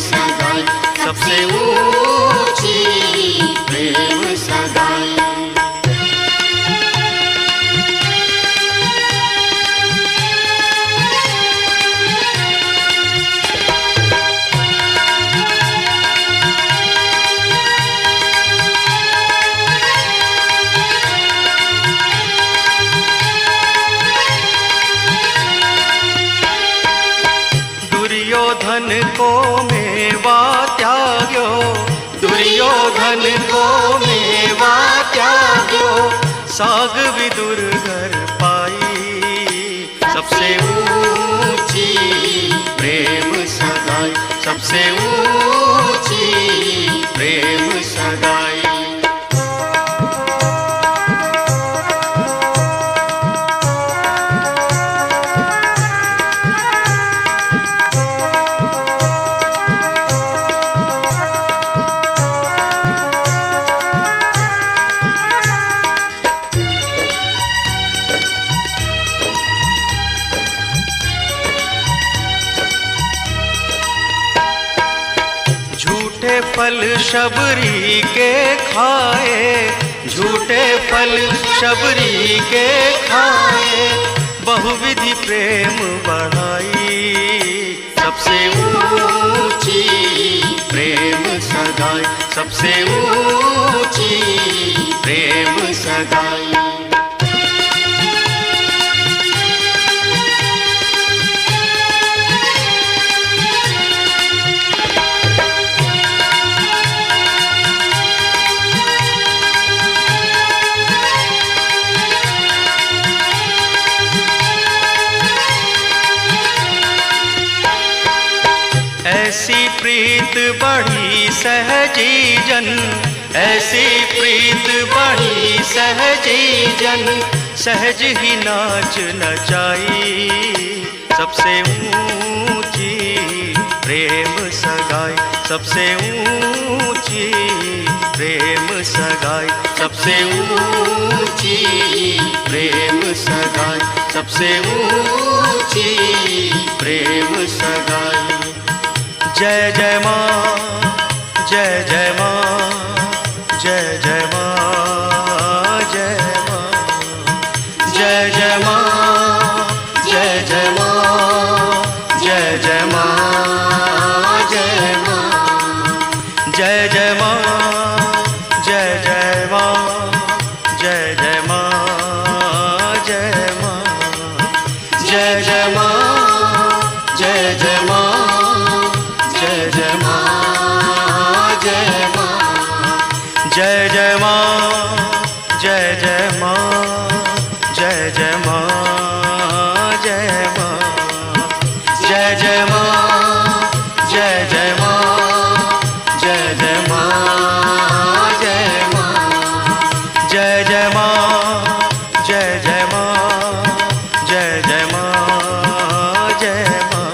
सगाई, सबसे ऊंची प्रेम सगाई। दुर्योधन को मेवा त्याग्यो, दुर्योधन को मेवा त्याग्यो, साग विदुर घर पाई, सबसे ऊंची प्रेम सगाई, सबसे ऊंची प्रेम सगाई। झूठे फल शबरी के खाए, झूठे फल शबरी के खाए, बहुविधि प्रेम बढ़ाई, सबसे ऊंची प्रेम सगाई, सबसे ऊंची प्रेम सगाई। ऐसी प्रीत बढ़ी सहजी जन, ऐसी प्रीत बढ़ी सहजी जन, सहज ही नाच नचाई, सबसे ऊंची प्रेम सगाई, सबसे ऊंची प्रेम सगाई, सबसे ऊंची प्रेम सगाई, सबसे ऊंची प्रेम सगाई। जय जय माँ, जय जय माँ, जय जय माँ, जय माँ, जय जय माँ, जय जय माँ, जय जय माँ, जय माँ, जय जय माँ, जय जय माँ, जय जय माँ, जय माँ, जय जय माँ, जय जय माँ, जय जय माँ, जय माँ, जय जय माँ, जय जय माँ, जय जय माँ, जय माँ, जय जय माँ, जय जय माँ, जय जय माँ, जय माँ, जय जय माँ, जय जय माँ, जय जय माँ, जय माँ।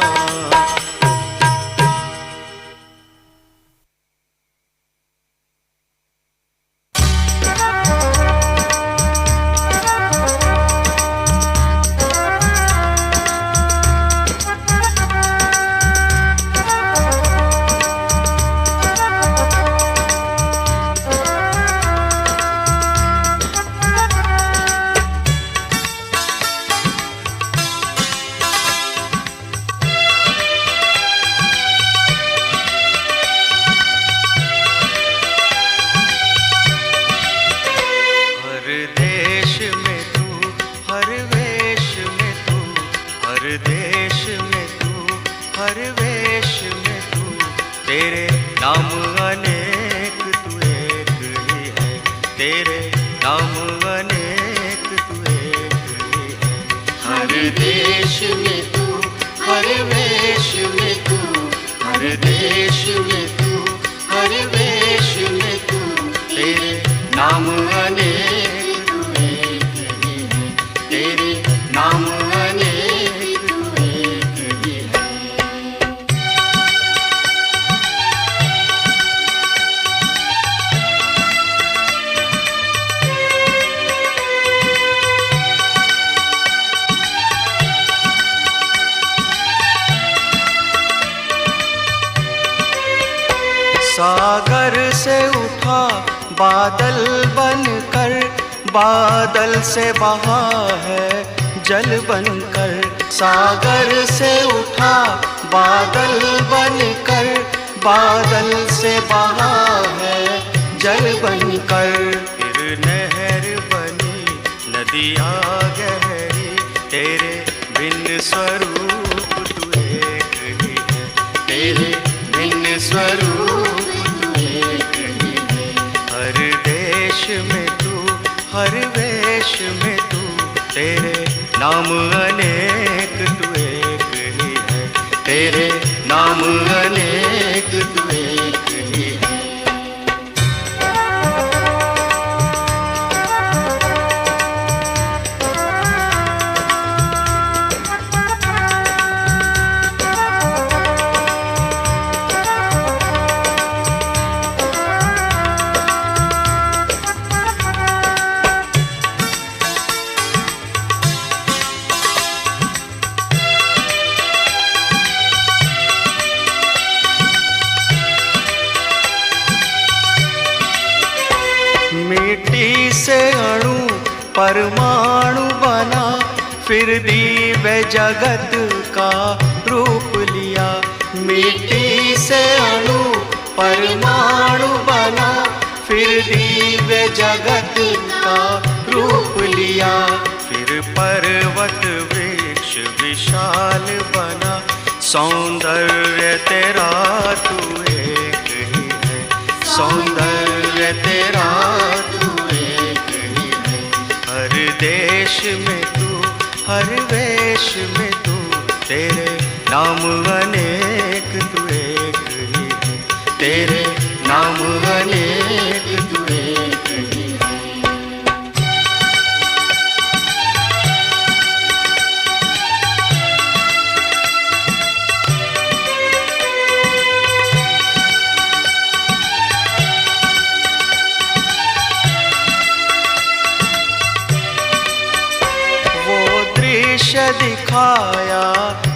सागर से उठा बादल बनकर, बादल से बहा है जल बनकर। सागर से उठा बादल बनकर, बादल से बहा है जल बनकर। फिर नहर बनी नदियाँ गहरी, तेरे बिन स्वरूप तू एक ही है, तेरे बिन स्वरूप तू एक ही है। हर देश में तू, हर वेश में तू, तेरे नाम अनेक तू एक ही है, तेरे नाम अनेक तू एक ही है। मिट्टी से अणु परमाणु बना, फिर दिव्य जगत का रूप लिया। मिट्टी से अणु परमाणु बना, फिर दिव्य जगत का रूप लिया। फिर पर्वत वृक्ष विशाल बना, सौंदर्य तेरा तू एक ही है, सौंदर्य तेरा देश में तू, हर वेश में तू, तेरे नाम अनेक तू एक ही है, तेरे नाम अनेक तू एक ही है। दिखाया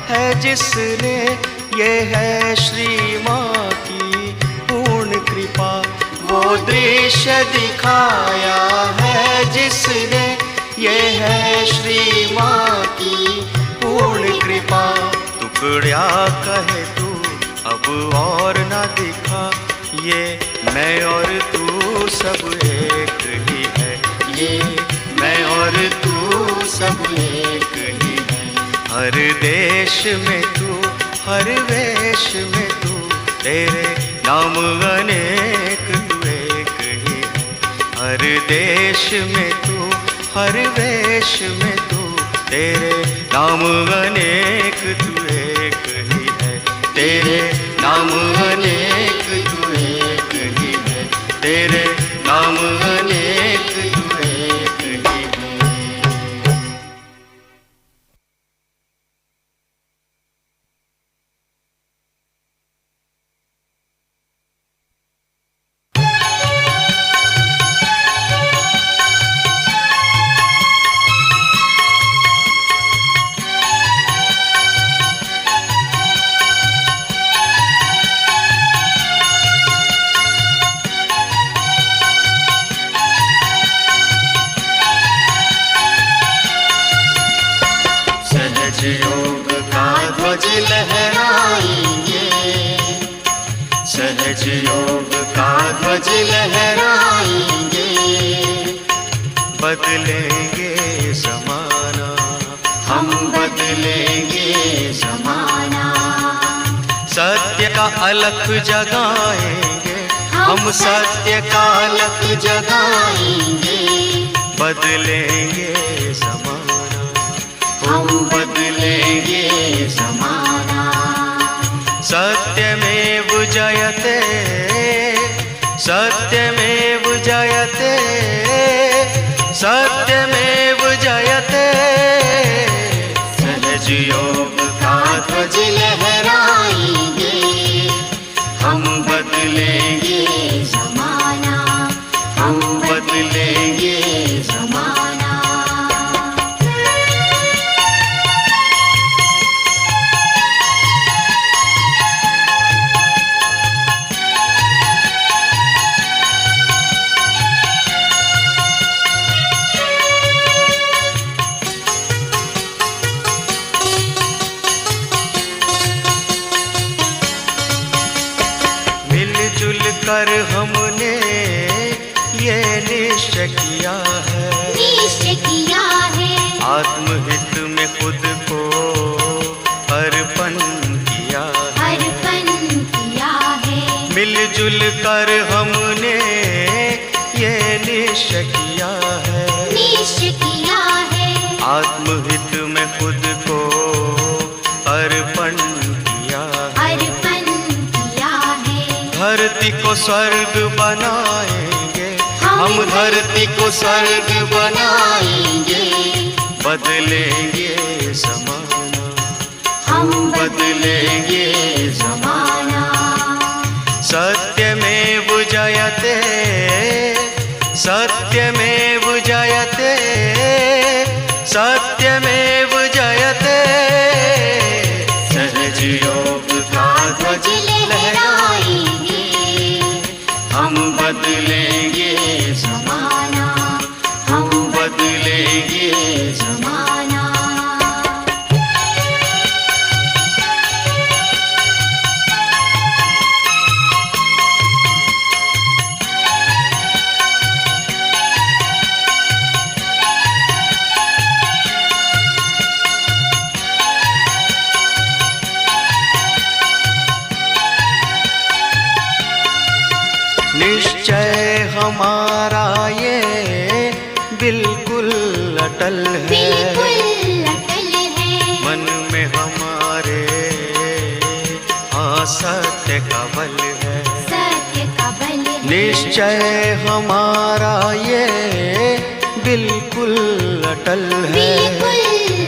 है जिसने, ये है श्री माँ की पूर्ण कृपा। वो दृश्य दिखाया है जिसने, ये है श्री माँ की पूर्ण कृपा। टुकड़ा कहे तू अब और ना दिखा, ये मैं और तू सब एक ही है, ये मैं और तू सब एक ही है। हर देश में तू, हर वेश में तू, तेरे नाम अनेक तू एक ही है। हर देश में तू, हर वेश में तू, तेरे नाम अनेक तू एक ही है, तेरे नाम अनेक तू एक ही है, तेरे नाम अनेक तू एक ही है। योग का ध्वज लहराएंगे, सहज योग का ध्वज लहराएंगे। बदलेंगे ज़माना, हम बदलेंगे ज़माना। सत्य का अलख जगाएंगे, हम सत्य का अलख जगाएंगे। बदलेंगे ज़माना, हम बदलेंगे ज़माना। सत्यमेव जयते, सत्यमेव जयते, सत्यमेव जयते। सहज योग का ध्वज लहराएंगे, हम बदलेंगे ज़माना, हम बदलेंगे ज़माना। कर हमने ये निश्चय किया है, निश्चय किया है, आत्महित में खुद को अर्पण किया है, अर्पण किया है। मिलजुल कर हमने ये निश्चय किया है, निश्चय किया है, आत्महित में खुद को अर्पण किया है, अर्पण किया है। धरती को स्वर्ग बनाएंगे, हम धरती को स्वर्ग बनाएंगे, बदलेंगे ज़माना, हम बदलेंगे ज़माना। सत्यमेव जयते, सत्यमेव जयते, सत्यमेव जयते। सहज योग का ध्वज लहराएंगे, हम बदलेंगे ज़माना, हम बदलेंगे ज़माना। निश्चय हमारा ये बिल्कुल अटल है, बिल्कुल अटल है, मन में हमारे हाँ सत्य का बल है, सत्य का बल है। निश्चय हमारा ये बिल्कुल अटल है, बिल्कुल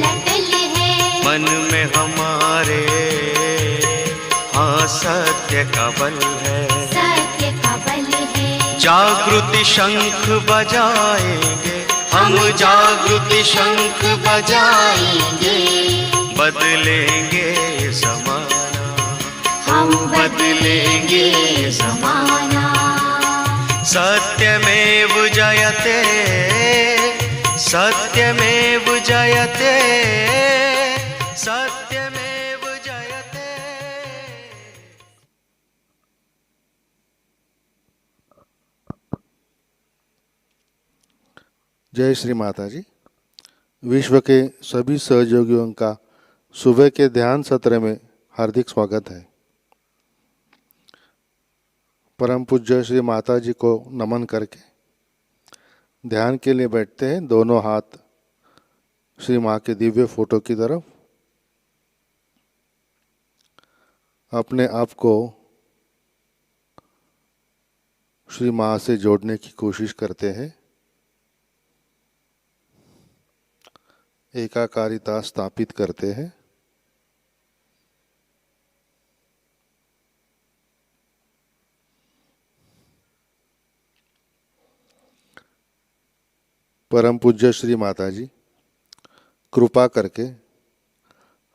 अटल है, मन में हमारे हाँ सत्य का बल है, सत्य का बल है। जागृति शंख बजाएंगे, हम जागृति शंख बजाएंगे, बदलेंगे ज़माना, हम बदलेंगे ज़माना। सत्यमेव जयते, सत्यमेव जयते, सत्यमेव जयते। जय श्री माता जी। विश्व के सभी सहयोगियों का सुबह के ध्यान सत्र में हार्दिक स्वागत है। परम पूज्य श्री माता जी को नमन करके ध्यान के लिए बैठते हैं। दोनों हाथ श्री माँ के दिव्य फोटो की तरफ, अपने आप को श्री माँ से जोड़ने की कोशिश करते हैं। एकाकारिता स्थापित करते हैं। परम पूज्य श्री माता जी, कृपा करके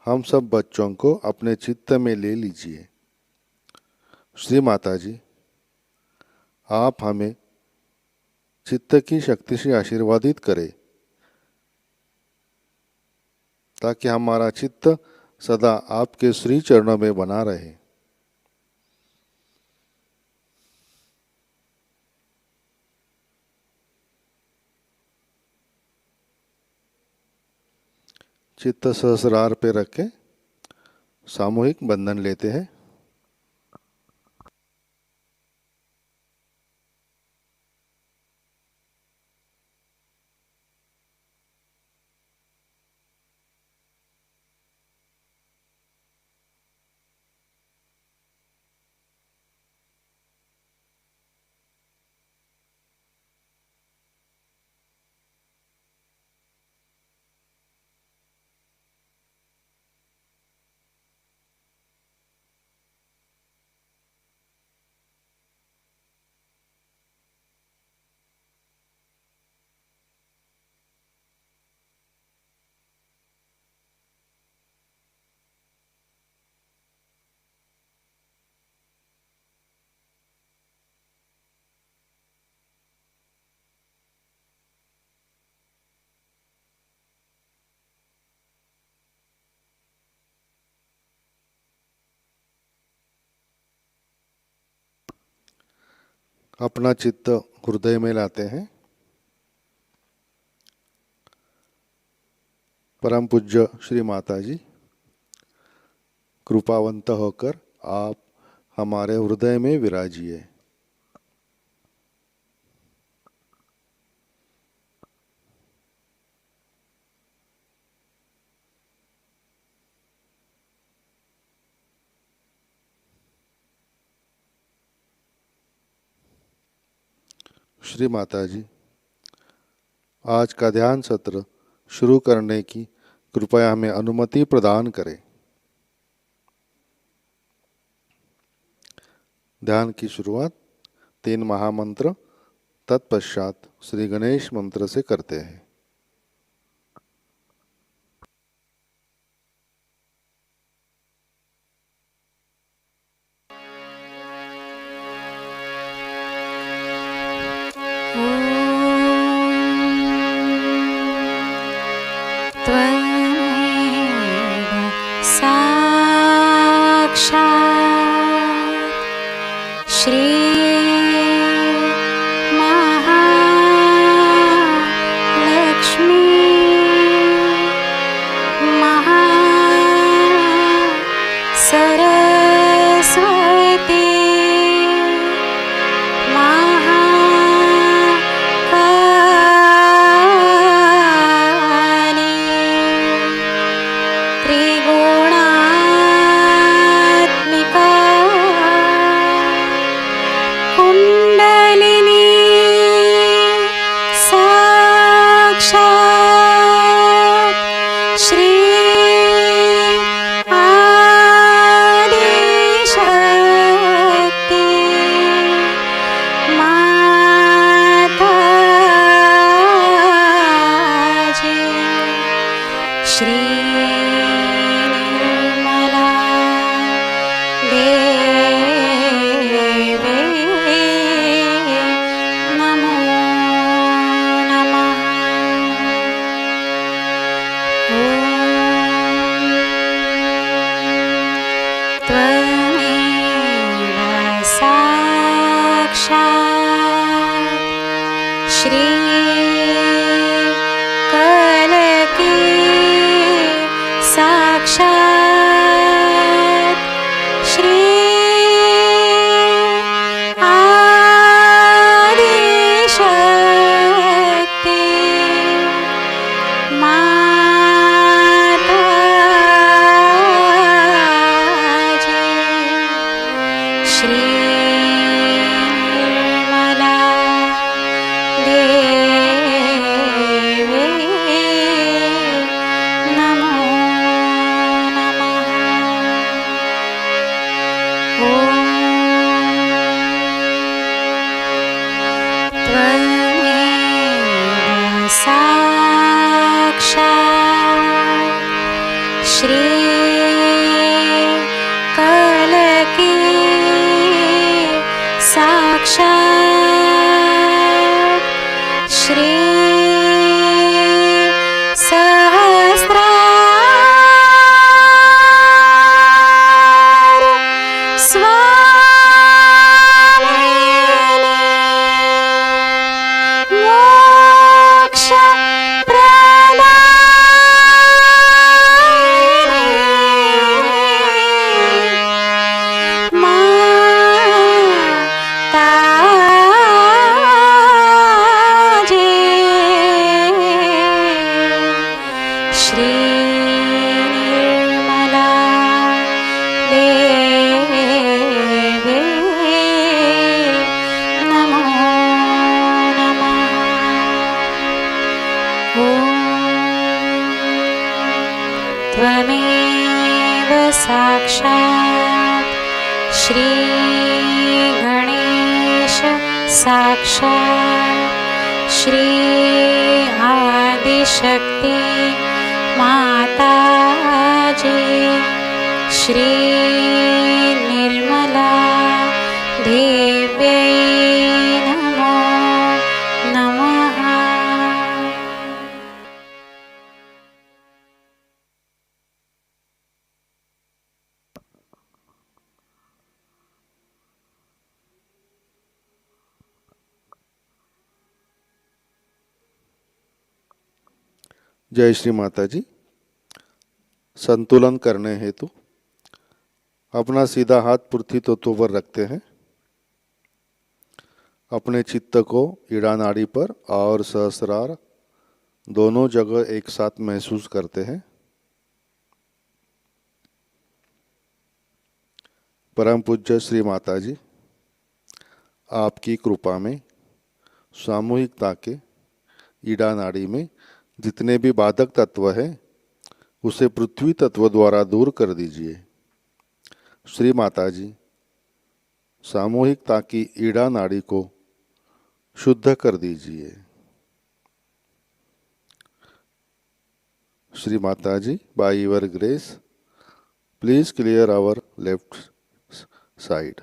हम सब बच्चों को अपने चित्त में ले लीजिए। श्री माता जी, आप हमें चित्त की शक्ति से आशीर्वादित करें, ताकि हमारा चित्त सदा आपके श्री चरणों में बना रहे। चित्त सहस्रार पे रख के सामूहिक बंधन लेते हैं। अपना चित्त हृदय में लाते हैं। परम पूज्य श्री माता जी, कृपावंत होकर आप हमारे हृदय में विराजिए। श्री माता जी, आज का ध्यान सत्र शुरू करने की कृपया हमें अनुमति प्रदान करें। ध्यान की शुरुआत 3 महामंत्र तत्पश्चात श्री गणेश मंत्र से करते हैं। त्वमेव साक्षात् श्री महालक्ष्मी सरस्वती महाकाली त्रिगुणात्मिका कुण्डलिनी साक्षात् श्री आदिशक्ति माताजी श्री निर्मला देवी नमो नमः। त्वमेव साक्षात् श्री कलकी साक्षात् श्री आदिशक्ति माताजी श्री निर्मला देवी नमो नमः। त्वमेव साक्षात् श्री कलकी साक्षात् श्री सहस्रार स्वामिनी मोक्ष प्रदायिनी माताजी श्री निर्मला देवी नमो नमः। त्वमेव साक्षात् श्री गणेश साक्षात् श्री आदिशक्ति माताजी श्री निर्मला देव्यै नमो नमः। जय श्री माता जी। संतुलन करने हेतु अपना सीधा हाथ पृथ्वी तत्व पर रखते हैं। अपने चित्त को ईड़ा नाड़ी पर और सहस्रार दोनों जगह एक साथ महसूस करते हैं। परम पूज्य श्री माता जी, आपकी कृपा में सामूहिकता के ईड़ा नाड़ी में जितने भी बाधक तत्व है उसे पृथ्वी तत्व द्वारा दूर कर दीजिए। श्री माता जी, सामूहिकता की ईड़ा नाड़ी को शुद्ध कर दीजिए। Shri Mata ji, by your grace please clear our left side.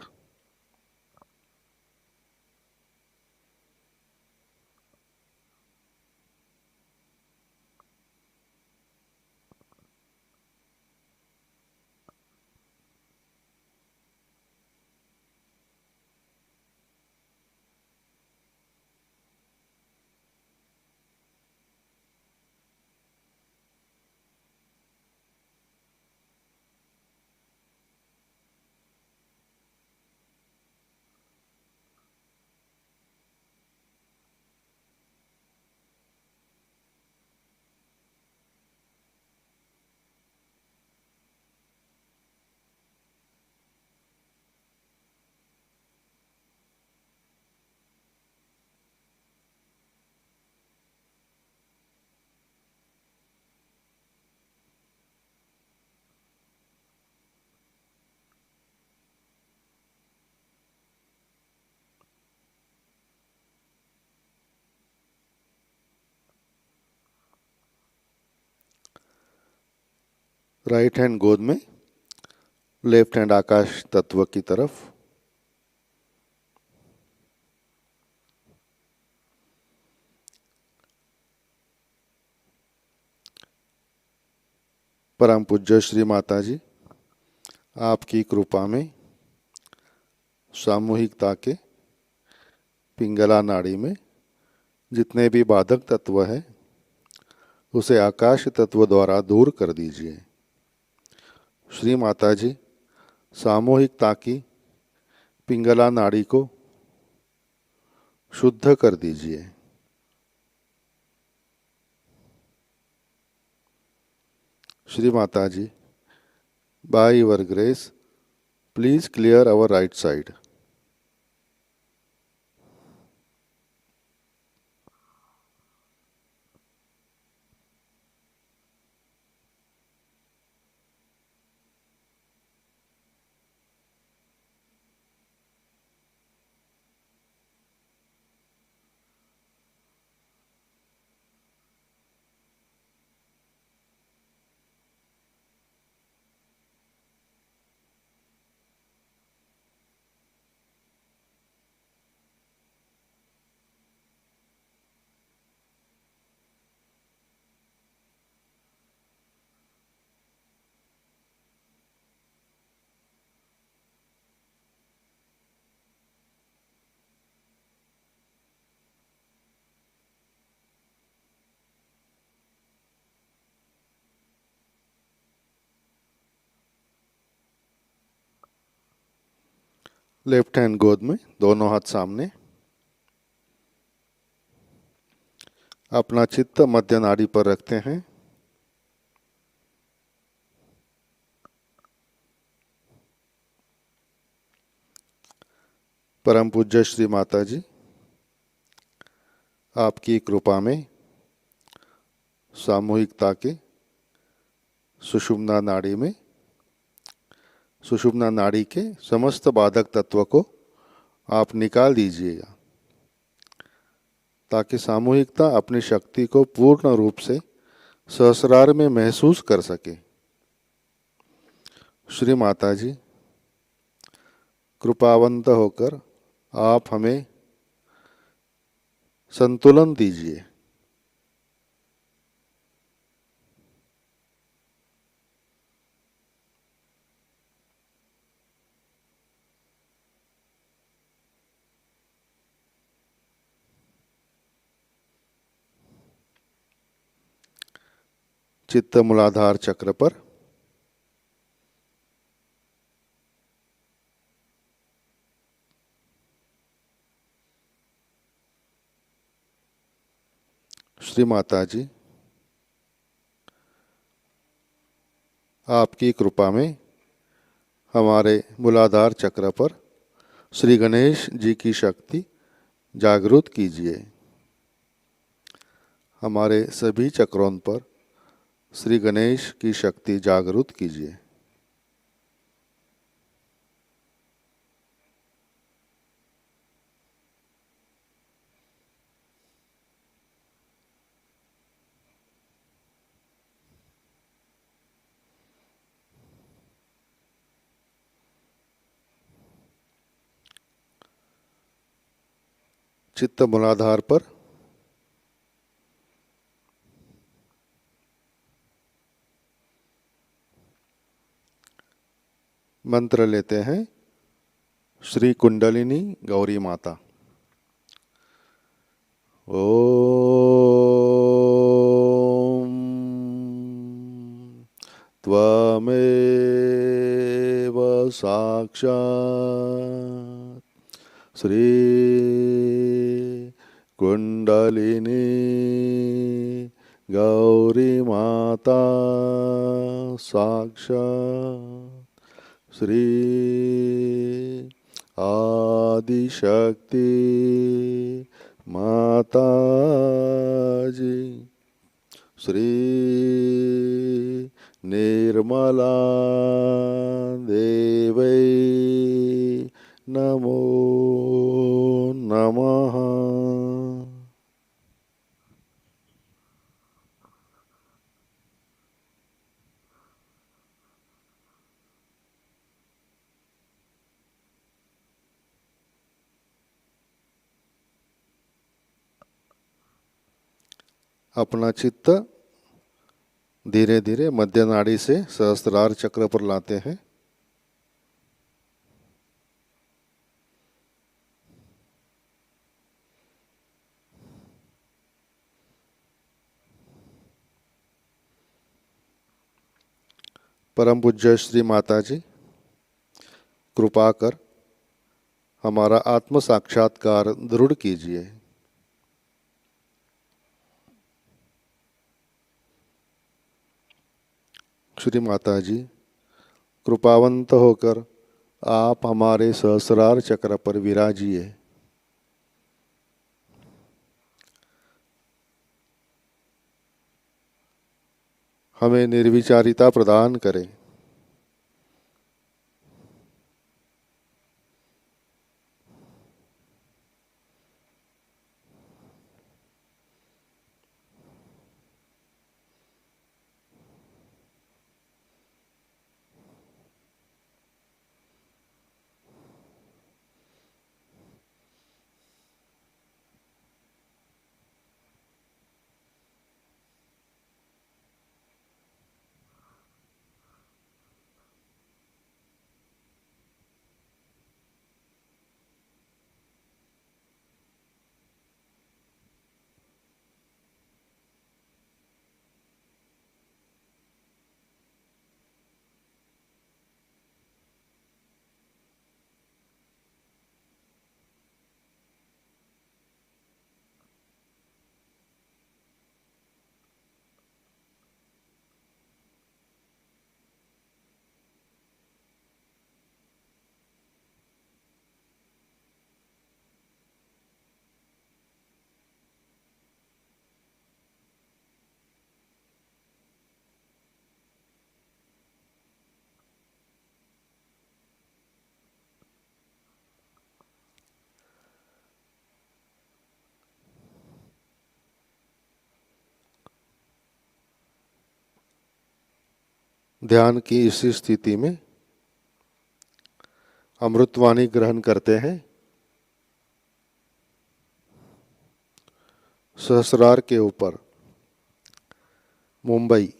Right hand गोद में, लेफ्ट हैंड आकाश तत्व की तरफ। परम पूज्य श्री माता जी, आपकी कृपा में सामूहिकता के पिंगला नाड़ी में जितने भी बाधक तत्व है उसे आकाश तत्व द्वारा दूर कर दीजिए। श्री माता जी, सामूहिकता की पिंगला नाड़ी को शुद्ध कर दीजिए। Shri Mata ji, by your grace please clear our right side. Left hand गोद में, दोनों हाथ सामने। अपना चित्त मध्य नाड़ी पर रखते हैं। परम पूज्य श्री माता जी, आपकी कृपा में सामूहिकता के सुषुम्ना नाड़ी में, सुषुम्ना नाड़ी के समस्त बाधक तत्व को आप निकाल दीजिएगा ताकि सामूहिकता अपनी शक्ति को पूर्ण रूप से सहस्रार में महसूस कर सके। श्री माता जी, कृपावंत होकर आप हमें संतुलन दीजिए। चित्त मूलाधार चक्र पर श्री माता जी, आपकी कृपा में हमारे मूलाधार चक्र पर श्री गणेश जी की शक्ति जागृत कीजिए। हमारे सभी चक्रों पर श्री गणेश की शक्ति जागृत कीजिए। चित्त मूलाधार पर मंत्र लेते हैं। श्री कुंडलिनी गौरी माता। ओम त्वमेव साक्षात् श्री कुंडलिनी गौरी माता साक्षात् श्री आदिशक्ति माता जी, श्री निर्मला देवै नमो नमः। अपना चित्त धीरे धीरे मध्य नाड़ी से सहस्त्रार चक्र पर लाते हैं। परम पूज्य श्री माता जी, कृपा कर हमारा आत्म साक्षात्कार दृढ़ कीजिए। श्री माता जी, कृपावंत होकर आप हमारे सहस्रार चक्र पर विराजिए। हमें निर्विचारिता प्रदान करें। ध्यान की इसी स्थिति में अमृतवाणी ग्रहण करते हैं। सहस्रार के ऊपर मुंबई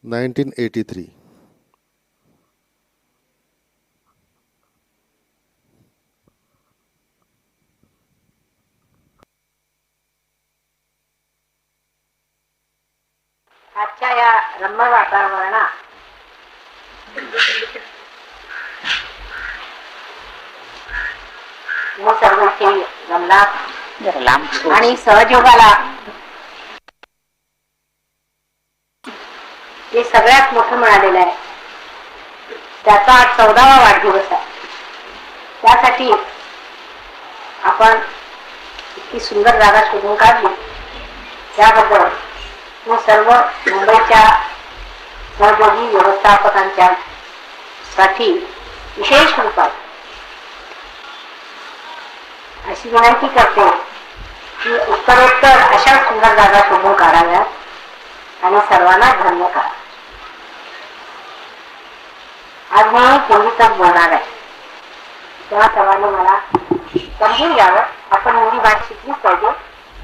1983। आजच्या या रम्य वातावरणात तुम्ही सर्व इथे जमलात आणि सहयोगाला हे सगळ्यात मोठं मिळालेलं आहे. त्याचा 14वा वाढदिवस आहे. त्यासाठी आपण इतकी सुंदर जागा शोधून काढली त्याबद्दल मी सर्व मुंबईच्या सहयोगी व्यवस्थापकांच्या साठी विशेष रूपात अशी विनंती करते की उत्तरोत्तर अशा सुंदर जागा शोधून काढाव्यात आणि सर्वांना धन्य करा. आज मी हिंदीतच बोलणार आहे, तेव्हा सर्वांनी मला समजून घ्यावं. आपण हिंदी भाषा शिकलीच पाहिजे,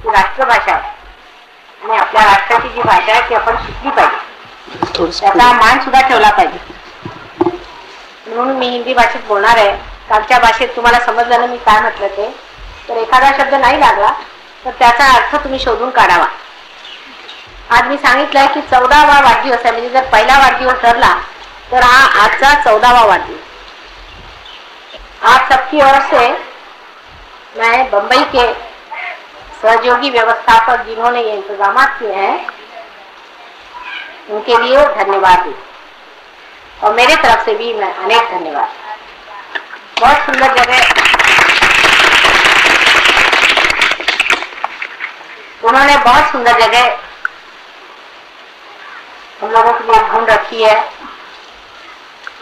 ती राष्ट्रभाषा आहे आणि आपल्या राष्ट्राची जी भाषा आहे ती आपण शिकली पाहिजे, त्याचा मान सुद्धा ठेवला पाहिजे. म्हणून मी हिंदी भाषेत बोलणार आहे. कालच्या भाषेत तुम्हाला समजलं ना मी काय म्हटलं ते, तर एखादा शब्द नाही लागला तर त्याचा अर्थ तुम्ही शोधून काढावा. आज मी सांगितलंय की 14वा वाढदिवस आहे, म्हणजे जर पहिला वाढदिवस ठरला तर हा आजचा 14वा वाढदिवस. आप सबकी ओर से मैं बंबई के सहयोगी व्यवस्थापक जिन्होंने ये इंतजाम किए हैं उनके लिए धन्यवाद दी और मेरे तरफ से भी मैं अनेक धन्यवाद. बहुत सुंदर जगह उन्होंने, बहुत सुंदर जगह हम लोगों के लिए ढूंढ रखी है.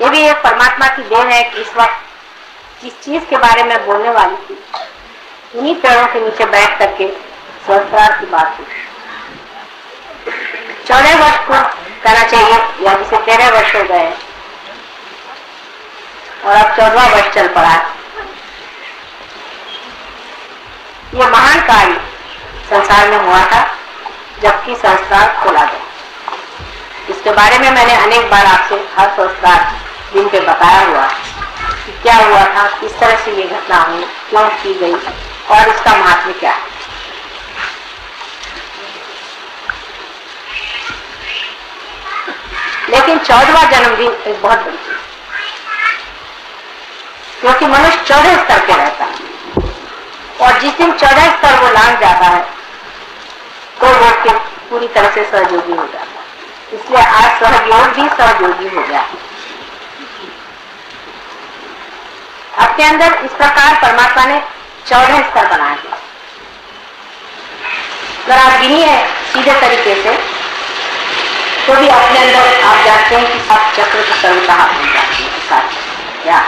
ये भी एक परमात्मा की देन है कि इस वक्त जिस चीज के बारे में बोलने वाली थी उन्हीं पेड़ों के नीचे बैठ करके सहस्त्रार की बात हुई. 14 वर्ष को कहना चाहिए, या जिसे 13 वर्ष हो गए और अब 14वां वर्ष चल पड़ा. ये महान कार्य संसार में हुआ था जबकि संस्कार खोला गया. इसके बारे में मैंने अनेक बार आपसे हर संस्कार दिन पे बताया हुआ कि क्या हुआ था, किस तरह से ये घटना हुई, क्यों की गई और इसका महत्व क्या है. लेकिन 14वां जन्मदिन एक बहुत बड़ी चीज, क्योंकि मनुष्य 14 स्तर पे रहता है और जिस दिन 14 स्तर वो लांग जाता है तो वो पूरी तरह से सहयोगी हो जाता है. इसलिए आज सहयोग भी सहयोगी हो गया. अपने अंदर इस प्रकार परमात्मा ने 14 स्तर बनाए हैं. अगर आप गिनिए सीधे तरीके से तो भी अपने अंदर आप जानते हैं कि 7 चक्र तो सर्वतः बन जाते हैं. 7 क्या,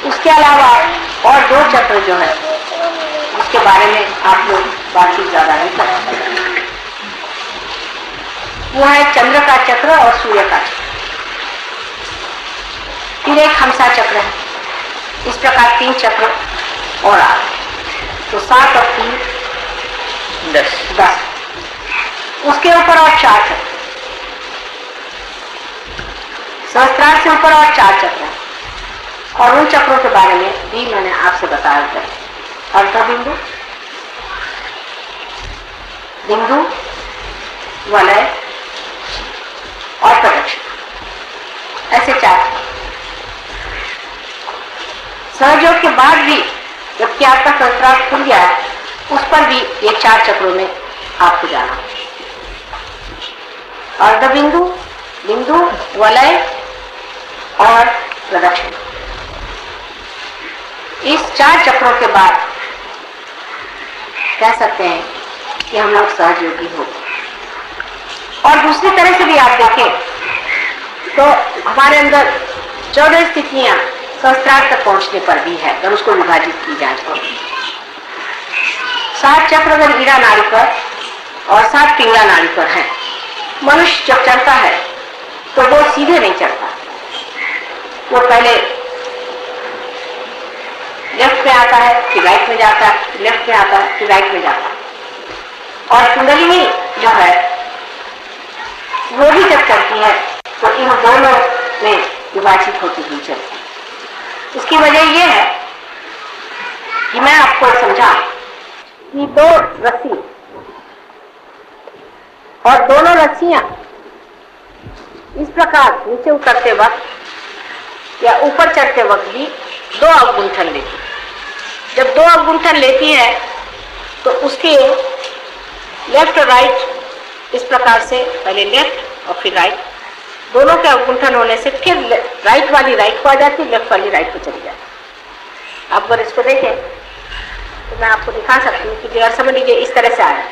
उसके अलावा और 2 चक्र जो है उसके बारे में आप लोग बातचीत ज्यादा नहीं कर सकते. वो है चंद्र का चक्र और सूर्य का चक्र. फिर एक हमसा चक्र है. इस प्रकार 3 चक्र और आ, तो 7 और 3 10. उसके ऊपर और 4 चक्र, सहस्त्रार से ऊपर और 4 चक्र हैं. और उन चक्रों के बारे में भी मैंने आपसे बताया था. अर्ध बिंदु, बिंदु, वलय और प्रदक्षिण, ऐसे 4. सहयोग के बाद भी जबकि आपका सहस्त्रार खुल गया है उस पर भी ये 4 चक्रों में आपको जाना. अर्ध बिंदु, बिंदु, वलय और प्रदक्षिण. इस 4 चक्रों के बाद कह सकते हैं कि हम लोग सहयोगी हो. और दूसरी तरह से भी आप देखें तो हमारे अंदर 14 स्थितियां सहस्त्रार तक पहुंचने पर भी है अगर उसको विभाजित की जाए तो. 7 चक्र अगर ईड़ा नाड़ी पर और 7 पिंगला नाड़ी पर है. मनुष्य जब चलता है तो वो सीधे नहीं चलता, वो पहले लेफ्ट में आता है फिर राइट में जाता है, लेफ्ट में आता है फिर राइट में जाता है. और कुंडलिनी जो है वो भी जब चलती है तो इन दोनों में विभाजित होती हुई चलती है. इसकी वजह यह है कि मैं आपको समझा कि 2 रस्सी और दोनों रस्सियां इस प्रकार नीचे उतरते वक्त या ऊपर चढ़ते वक्त भी 2 अवगुंठन लेती है। जब 2 अवगुंठन लेती है तो उसके लेफ्ट और राइट इस प्रकार से, पहले लेफ्ट और फिर राइट, दोनों के अवगुंठन होने से फिर राइट वाली राइट को आ जाती, लेफ्ट वाली राइट को चली जाती। आप अगर इसको देखें तो मैं आपको दिखा सकती हूँ कि अगर समझ लीजिए इस तरह से आया,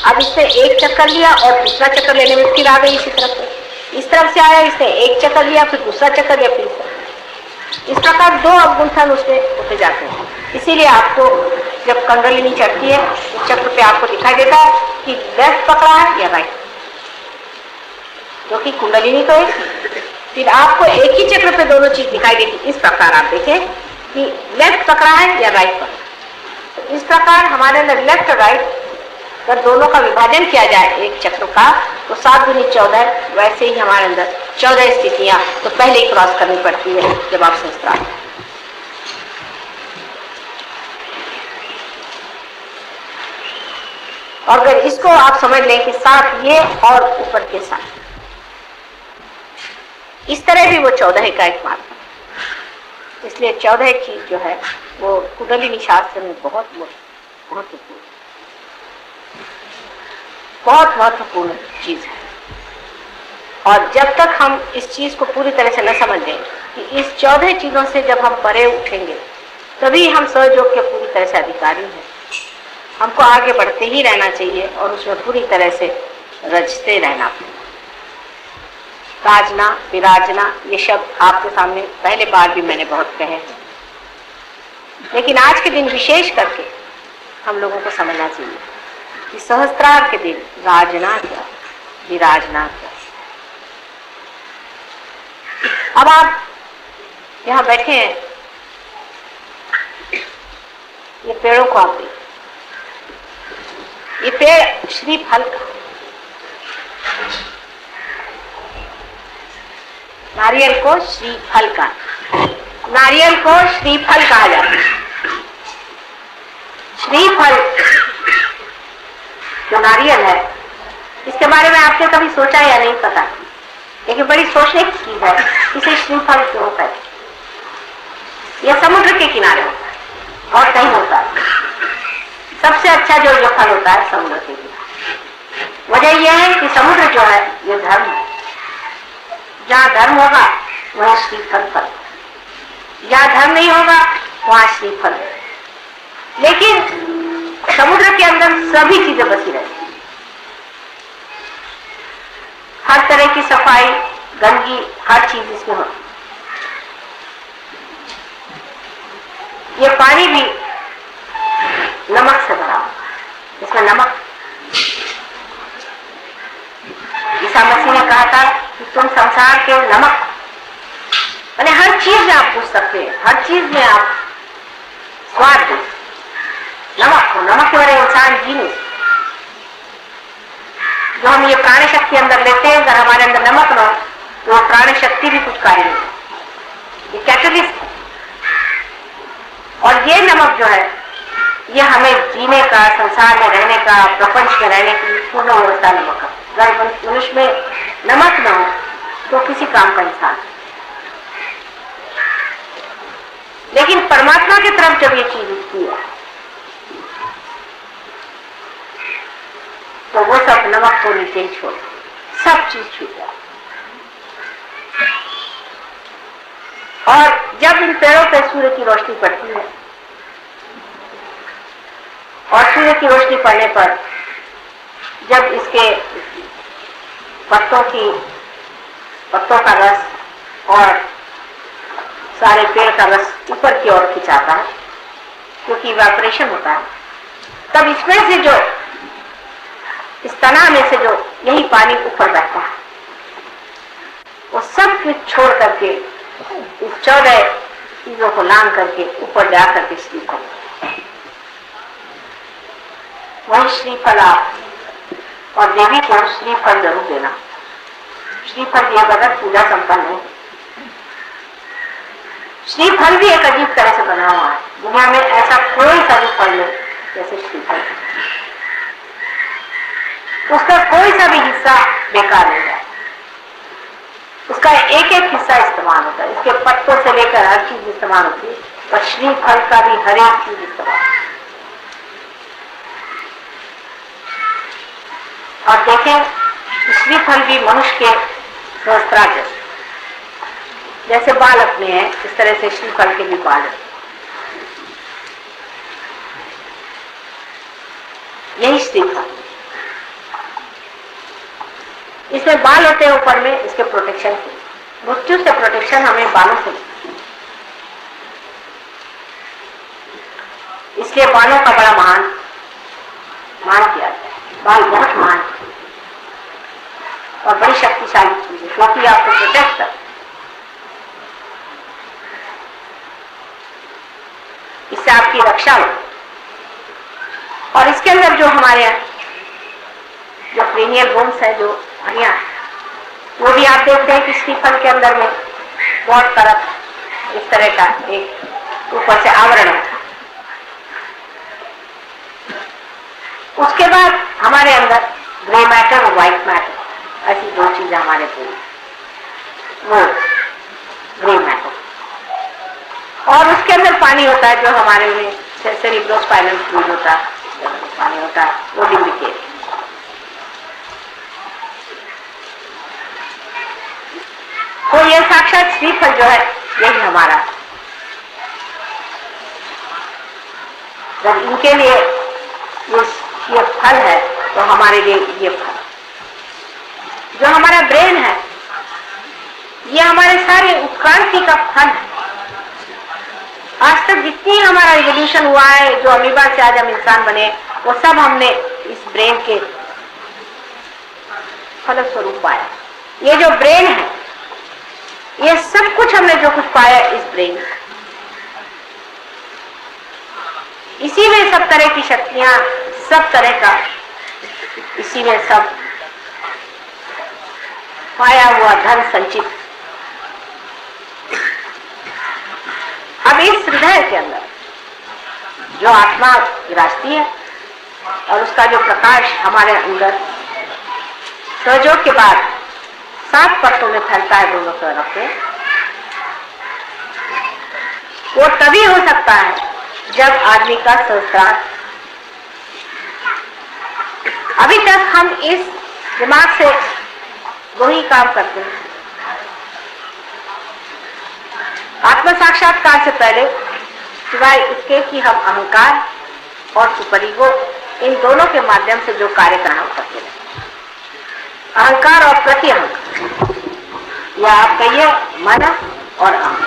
अब इसने एक चक्कर लिया और दूसरा चक्कर लेने में फिर आ गई इसी तरफ से, इस तरफ से आया, इसने एक चक्कर लिया फिर दूसरा चक्कर लिया फिर इस प्रकार 2 अवगुंठन उसमें होते जाते हैं। इसीलिए आपको जब कुंडलिनी चढ़ती है उस चक्र पे आपको दिखाई देता है कि लेफ्ट पकड़ा है या राइट, क्योंकि कुंडलिनी तो एक, फिर आपको एक ही चक्र पे दोनों चीज दिखाई देती। इस प्रकार आप देखें कि लेफ्ट पकड़ा है या राइट पकड़ा। तो इस प्रकार हमारे अंदर लेफ्ट और राइट अगर दोनों का विभाजन किया जाए एक चक्र का तो 7 दूनी 14, वैसे ही हमारे अंदर 14 स्थितियां तो पहले ही क्रॉस करनी पड़ती है जब आप सहस्त्रार। और अगर इसको आप समझ लें कि 7 ये और ऊपर के 7, इस तरह भी वो 14 का एक मार्ग है। इसलिए 14 चीज जो है वो कुंडलिनी शास्त्र में बहुत महत्वपूर्ण चीज है। और जब तक हम इस चीज को पूरी तरह से न समझ लें कि इस 14 चीजों से जब हम परे उठेंगे तभी हम सहयोग के पूरी तरह से अधिकारी हैं। हमको आगे बढ़ते ही रहना चाहिए और उसमें पूरी तरह से रचते रहना। राजना, विराजना, ये शब्द आपके सामने पहले बार भी मैंने बहुत कहे हैं, लेकिन आज के दिन विशेष करके हम लोगों को समझना चाहिए कि सहस्त्रार के दिन राजना क्या, विराजना क्या। अब आप यहाँ बैठे हैं, ये पेड़ों को आप देखिए, ये पेड़ श्रीफल का, नारियल को श्रीफल का, नारियल को श्रीफल कहा जाता है। श्रीफल जो नारियल है, इसके बारे में आपने कभी सोचा या नहीं पता, लेकिन बड़ी सोचने की चीज है इसे श्रीफल क्यों होता है। यह समुद्र के किनारे होता है और कहीं होता है। सबसे अच्छा जो ये फल होता है समुद्र के किनारे। वजह यह है कि समुद्र जो है ये धर्म है। जहाँ धर्म होगा वहाँ श्रीफल फल, जहाँ धर्म नहीं होगा वहाँ श्रीफल। लेकिन समुद्र के अंदर सभी चीजें बसी रहती हैं, हर तरह की सफाई, गंदगी, हर चीज इसमें होती। ये पानी भी नमक से भरा हुआ, इसमें नमक। ईसा मसीह ने कहा था कि तुम संसार के नमक, मैंने हर चीज में आप पूछ सकते हैं, हर चीज में आप स्वाद दो। नमक हो, नमक के बगैर इंसान जी नहीं। जो हम ये प्राण शक्ति अंदर लेते हैं, अगर हमारे अंदर नमक न हो तो प्राण शक्ति भी कुछ कार्य नहीं। ये कैटलिस्ट है। और ये नमक जो है ये हमें जीने का, संसार में रहने का, प्रपंच में रहने की पूर्ण व्यवस्था नमक है। अगर मनुष्य में नमक न हो तो किसी काम का इंसान। लेकिन परमात्मा की तरफ जब ये चीज उठती है तो वो सब नमक को नीचे ही छोड़, सब चीज छूट जाए। और जब इन पेड़ों पर सूर्य की रोशनी पड़ती है और सूर्य की रोशनी पड़ने पर जब इसके पत्तों का रस और सारे पेड़ का रस ऊपर की ओर खिंचाता है, क्योंकि इवेपोरेशन होता है, तब इसमें से जो, इस तना में से जो यही पानी ऊपर बहता है, वो सब कुछ छोड़ करके इस 14 चीजों को लांग करके ऊपर जा करके श्रीफल, वही श्रीफल आप और देवी को श्रीफल जरूर देना। श्रीफल दिए बगैर पूजा संपन्न नहीं। श्रीफल भी एक अजीब तरह से बना हुआ है, दुनिया में ऐसा कोई सा भी फल नहीं जैसे श्रीफल। उसका कोई सा भी हिस्सा बेकार नहीं है, उसका एक एक हिस्सा इस्तेमाल होता है। इसके पत्तों से लेकर हर चीज इस्तेमाल होती है, और श्रीफल का भी हर एक चीज इस्तेमाल। और देखें, श्रीफल भी मनुष्य के सहस्त्रार जैसे बालक में है, इस तरह से श्रीफल के भी बाल है। यही श्रीफल, इसमें बाल होते हैं ऊपर में, इसके प्रोटेक्शन के, मृत्यु से प्रोटेक्शन हमें बालों से, इसलिए बालों का बड़ा मान किया जाता है। बाल बहुत महान और बड़ी शक्तिशाली चीज है, क्योंकि आपको प्रोटेक्ट कर, इससे आपकी रक्षा हो। और इसके अंदर जो हमारे जो क्रेनियल बोन्स है, जो हड्डियां, वो भी आप देखते हैं कि श्रीफल के अंदर में बहुत तरफ इस तरह का एक ऊपर से आवरण है। उसके बाद हमारे अंदर ग्रे मैटर और व्हाइट मैटर, ऐसी दो चीजें हमारे पूरी, वो ग्रे मैटर, और उसके अंदर पानी होता है, जो हमारे में सेरिब्रोस्पाइनल फ्लूइड होता है, पानी होता है, वो डिम्बिकेट। तो ये साक्षात श्रीफल जो है, यही हमारा, जब इनके लिए ये फल है, तो हमारे लिए ये फल, जो हमारा ब्रेन है, ये हमारे सारे उत्क्रांति का फल है। आज तक जितनी हमारा रिवोल्यूशन हुआ है, जो अमीबा से आज हम इंसान बने, वो सब हमने इस ब्रेन के फलस्वरूप पाया। ये जो ब्रेन है, ये सब कुछ हमने जो कुछ पाया इस ब्रेन, इसी में सब तरह की शक्तियां, सब तरह का, इसी में सब पाया हुआ धन संचित। अब इस हृदय के अंदर जो आत्मा विराजती है, और उसका जो प्रकाश हमारे अंदर सहयोग के बाद 7 परतों में फैलता है दोनों तरफ से, वो तभी हो सकता है जब आदमी का सहस्त्रार। अभी तक हम इस दिमाग से वही काम करते हैं। आत्म साक्षात्कार से पहले, सिवाय इसके कि हम अहंकार और सुपर ईगो, इन दोनों के माध्यम से जो कार्य करना करते हैं, अहंकार और प्रति अहंकार, या आप कहिए मन और अहम,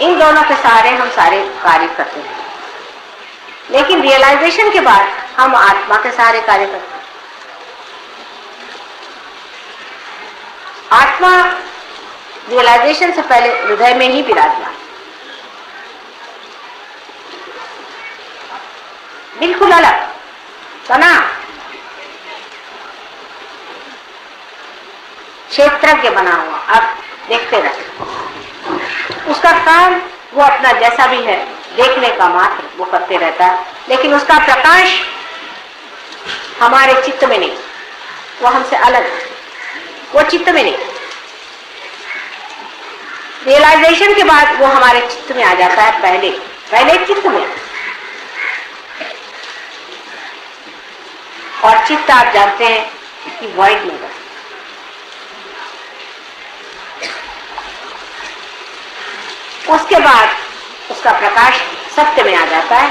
इन दोनों के सहारे हम सारे कार्य करते हैं। लेकिन रियलाइजेशन के बाद हम आत्मा के सहारे कार्य करते हैं। आत्मा रियलाइजेशन से पहले हृदय में ही विराजमान, बिल्कुल अलग तना क्षेत्रज्ञ बना हुआ। आप देखते रहते, उसका काम वो अपना जैसा भी है देखने का मात्र वो करते रहता है, लेकिन उसका प्रकाश हमारे चित्त में नहीं, वो हमसे अलग है, वो चित्त में नहीं। रियलाइजेशन के बाद वो हमारे चित्त में आ जाता है, पहले चित्त में। और चित्त आप जानते हैं कि वॉइड में है, उसके बाद उसका प्रकाश सत्य में आ जाता है,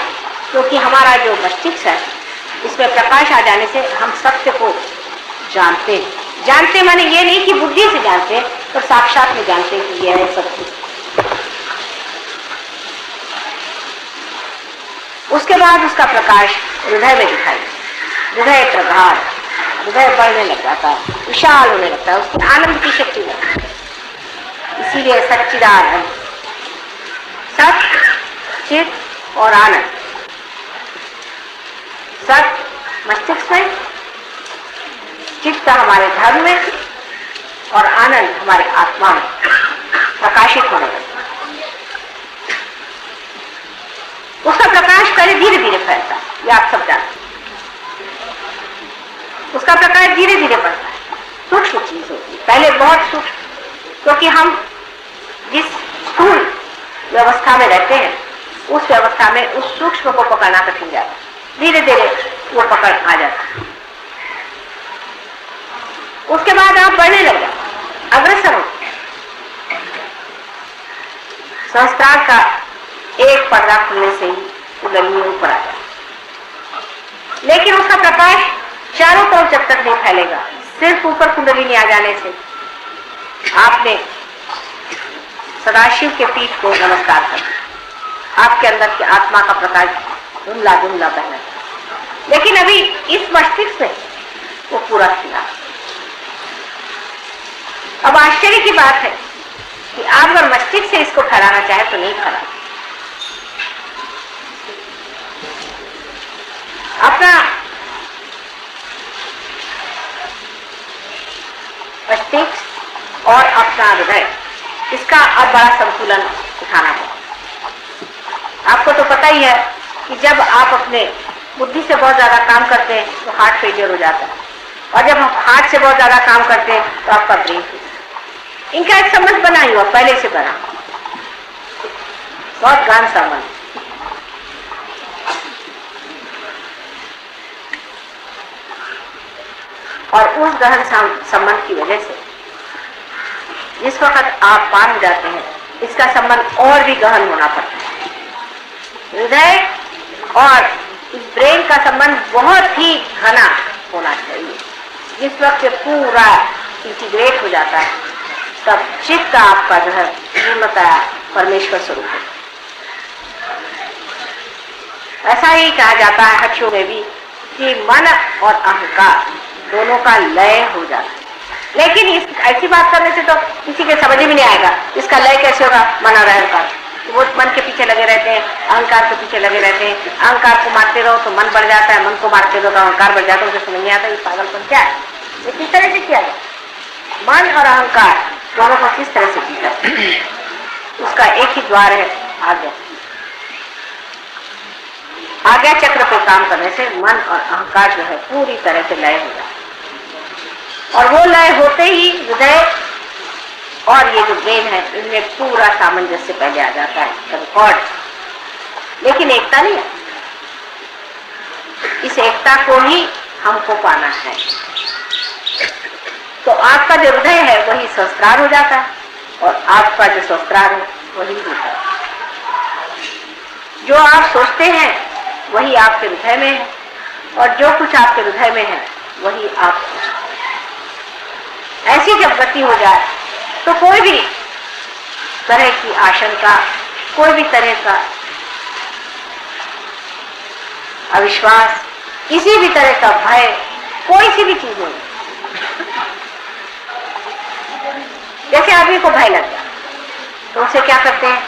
क्योंकि हमारा जो मस्तिष्क है, इसमें प्रकाश आ जाने से हम सत्य को जानते हैं। जानते माने ये नहीं कि बुद्धि से जानते हैं, तो साक्षात में जानते हैं कि यह है सत्य। उसके बाद उसका प्रकाश हृदय में दिखाई, हृदय प्रगाढ़, हृदय बढ़ने लग जाता है, विशाल होने लगता है, उसकी आनंद की शक्ति लगती है। इसीलिए सच्चिदानंद, सत्य, चित और आनंद, सत्य मस्तिष्क में, चित्त हमारे धर्म में, और आनंद हमारे आत्मा में प्रकाशित होने लगता है। उसका प्रकाश पहले धीरे धीरे फैलता है, ये आप सब जानते हैं। धीरे धीरे बढ़ता है, सूक्ष्म चीज होती है, पहले बहुत सूक्ष्म, क्योंकि हम जिस स्थूल व्यवस्था में रहते हैं उस व्यवस्था में उस सूक्ष्म को पकड़ना कठिन जाता है, धीरे धीरे वो पकड़ आ जाता है। उसके बाद आप बढ़ने लग जाते, अग्रसर होते, संस्कार का एक पर्दा खुलने से ही कुंडली ऊपर आ जाए, लेकिन उसका प्रकाश चारों तरफ जब तक नहीं फैलेगा, सिर्फ ऊपर कुंडली नहीं आ जाने से आपने सदाशिव के पीठ को नमस्कार कर, आपके अंदर की आत्मा का प्रकाश धुंधला धुंधला बहना, लेकिन अभी इस मस्तिष्क से वो पूरा खिला। अब आश्चर्य की बात है कि आप अगर मस्तिष्क से इसको फैलाना चाहे तो नहीं फैला, अपना मस्तिष्क और अपना हृदय, इसका अब बड़ा संतुलन उठाना है। आपको तो पता ही है कि जब आप अपने बुद्धि से बहुत ज्यादा काम करते हैं तो हार्ट फेलियर हो जाता है, और जब हम हार्ट से बहुत ज्यादा काम करते हैं तो आपका ब्रेन फेलियर। इनका एक संबंध बना ही हुआ, पहले से बना, बहुत गहन संबंध। और उस गहन संबंध की वजह से जिस वक्त आप पार हो जाते हैं, इसका संबंध और भी गहन होना पड़ता है। हृदय और इस ब्रेन का संबंध बहुत ही घना होना चाहिए। जिस वक्त पूरा इंटीग्रेट हो जाता है तब चित्त आपका जो है पूर्णतः परमेश्वर स्वरूप है। ऐसा ही कहा जाता है हठयोग में भी कि मन और अहंकार दोनों का लय हो जाता है, लेकिन इस ऐसी बात करने से तो किसी के समझ में नहीं आएगा इसका लय कैसे होगा। मन और अहंकार, वो मन के पीछे लगे रहते हैं, अहंकार के पीछे लगे रहते हैं। अहंकार को मारते रहो तो मन बढ़ जाता है, मन को मारते रहो तो अहंकार बढ़ जाता है। उसे समझ नहीं आता ये पागलपन क्या है, ये किस तरह से किया जाए। मन और अहंकार दोनों को किस तरह से किया जाए, उसका एक ही द्वार है, आज्ञा। आज्ञा चक्र पे काम करने से मन और अहंकार जो है पूरी तरह से लय हो जाता है, और वो लय होते ही हृदय और ये जो ब्रेन है इनमें पूरा सामंजस्य पहले आ जाता है, रिकॉर्ड। लेकिन एकता नहीं है, इस एकता को ही हमको पाना है। तो आपका जो हृदय है वही संस्कार हो जाता है, और आपका जो संस्कार है वही होता है। जो आप सोचते हैं वही आपके हृदय में है, और जो कुछ आपके हृदय में है वही आप सोचते हैं। ऐसी जब गति हो जाए तो कोई भी तरह की आशंका, कोई भी तरह का अविश्वास, किसी भी तरह का भय, कोई सी भी चीज नहीं। जैसे आदमी को भय लग गया तो उसे क्या करते हैं,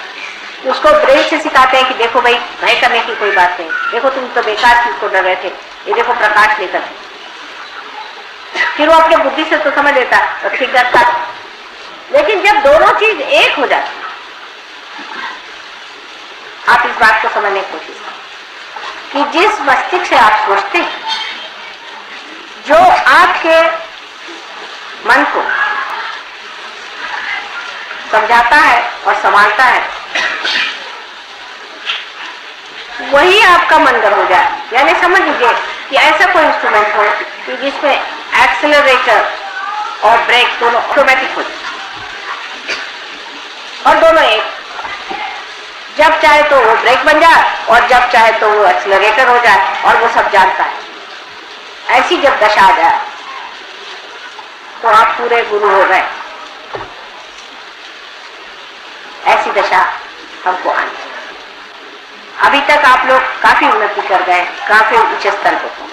उसको ब्रेन से सिखाते हैं कि देखो भाई भय करने की कोई बात नहीं, देखो तुम तो बेकार चीज को डर रहे थे, ये देखो प्रकाश लेकर। फिर वो अपने बुद्धि से तो समझ लेता है और ठीक करता। लेकिन जब दोनों चीज एक हो जाती, आप इस बात को समझने की कोशिश करें कि जिस मस्तिष्क से आप सोचते हैं, जो आपके मन को समझाता है और संभालता है, वही आपका मनगढ़ हो जाए। यानी समझ लीजिए कि ऐसा कोई इंस्ट्रूमेंट हो कि जिसमें एक्सेलरेटर और ब्रेक दोनों ऑटोमेटिक हो जाए, और दोनों एक, जब चाहे तो वो ब्रेक बन जाए और जब चाहे तो वो एक्सेलरेटर हो जाए, और वो सब जानता है। ऐसी जब दशा आ जाए तो आप पूरे गुरु हो गए। ऐसी दशा हमको आनी चाहिए। अभी तक आप लोग काफी उन्नति कर गए, काफी उच्च स्तर पर।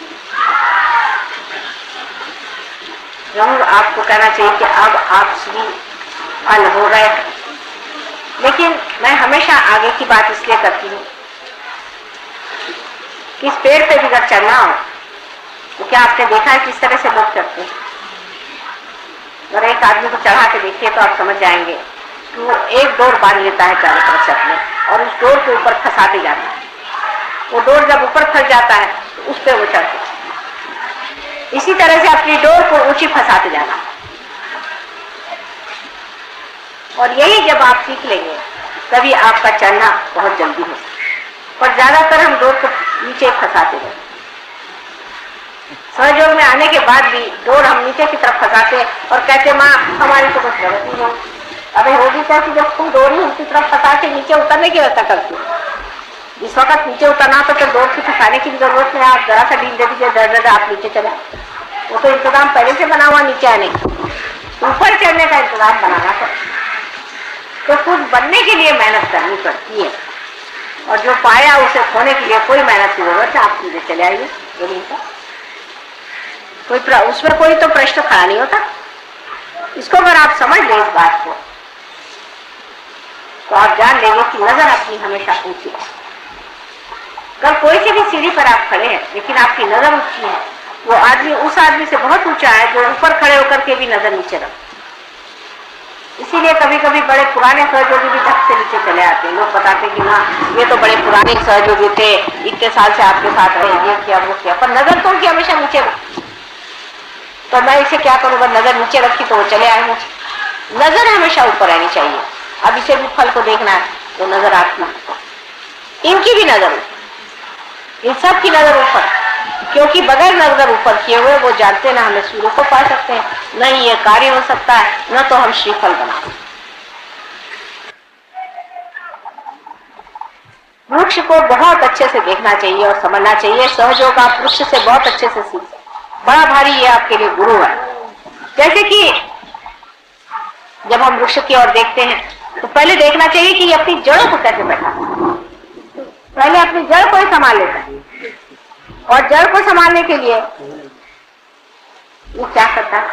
जरूर आपको कहना चाहिए कि अब आप श्री फल हो गए। लेकिन मैं हमेशा आगे की बात इसलिए करती हूँ कि इस पेड़ पे भी अगर चढ़ना हो तो क्या आपने देखा है किस तरह से लोग चढ़ते हैं? अगर एक आदमी को चढ़ा के देखिए तो आप समझ जाएंगे कि वो एक डोर बांध लेता है चारों तरफ से अपने, और उस डोर के ऊपर फंसाते जाता है। वो डोर जब ऊपर फंस जाता है तो उस पर वो चढ़ते। इसी तरह से अपनी डोर को ऊंची फंसाते जाना। और यही जब आप सीख लेंगे तभी आपका चलना बहुत जल्दी हो। पर ज्यादातर हम डोर को नीचे फंसाते हैं। सहयोग में आने के बाद भी डोर हम नीचे की तरफ फंसाते हैं और कहते माँ हमारी तो कुछ जरूरत नहीं है। अबे होगी कैसी जब तुम डोर ही उनकी तरफ फंसा के नीचे उतरने की व्यवस्था करती हो। इस वक्त नीचे उतरना तो फिर डोर की फंसाने की भी जरूरत नहीं। आप जरा सा ढील दे दीजिए, दर्द आप नीचे चले। वो तो इंतजाम पहले से बना हुआ नीचे आने का, ऊपर चढ़ने का इंतजाम बनाना पड़ता। तो कुछ बनने के लिए मेहनत करनी पड़ती है और जो पाया उसे खोने के लिए कोई मेहनत की जरूरत है। आप सीधे चले आइए जमीन पर, उसमें कोई तो प्रश्न खड़ा नहीं होता। इसको अगर आप समझ लें इस बात को तो आप जान लेंगे कि नजर अपनी हमेशा ऊंची है। अगर कोई सी भी सीढ़ी पर आप खड़े हैं लेकिन आपकी नजर ऊंची है, वो आदमी उस आदमी से बहुत ऊंचा है जो ऊपर खड़े होकर के भी नजर नीचे रखता। इसीलिए कभी कभी बड़े पुराने सहयोगी भी धक से नीचे चले आते हैं। लोग बताते कि ना ये तो बड़े पुराने सहयोगी थे, इतने साल से आपके साथ रहे, ये किया वो किया, पर नजर तो उनकी हमेशा नीचे रखी। तो मैं इसे क्या करूँगा, नजर नीचे रखी तो वो चले आए नीचे। नजर हमेशा ऊपर रहनी चाहिए। अब इसे भी फल को देखना है तो नजर आपकी, इनकी भी नजर, इन सब की नजर ऊपर, क्योंकि बगैर नजर ऊपर किए हुए वो जानते ना हमें सूर्य को पा सकते हैं, न ही ये कार्य हो सकता है, न तो हम श्रीफल बना। वृक्ष को बहुत अच्छे से देखना चाहिए और समझना चाहिए। सहयोग आप वृक्ष से बहुत अच्छे से सीख, बड़ा भारी ये आपके लिए गुरु है। जैसे कि जब हम वृक्ष की ओर देखते हैं तो पहले देखना चाहिए कि ये अपनी जड़ों को कैसे बैठा, पहले अपनी जड़ को ही संभाल लेता है। और जड़ को संभालने के लिए वो क्या करता है,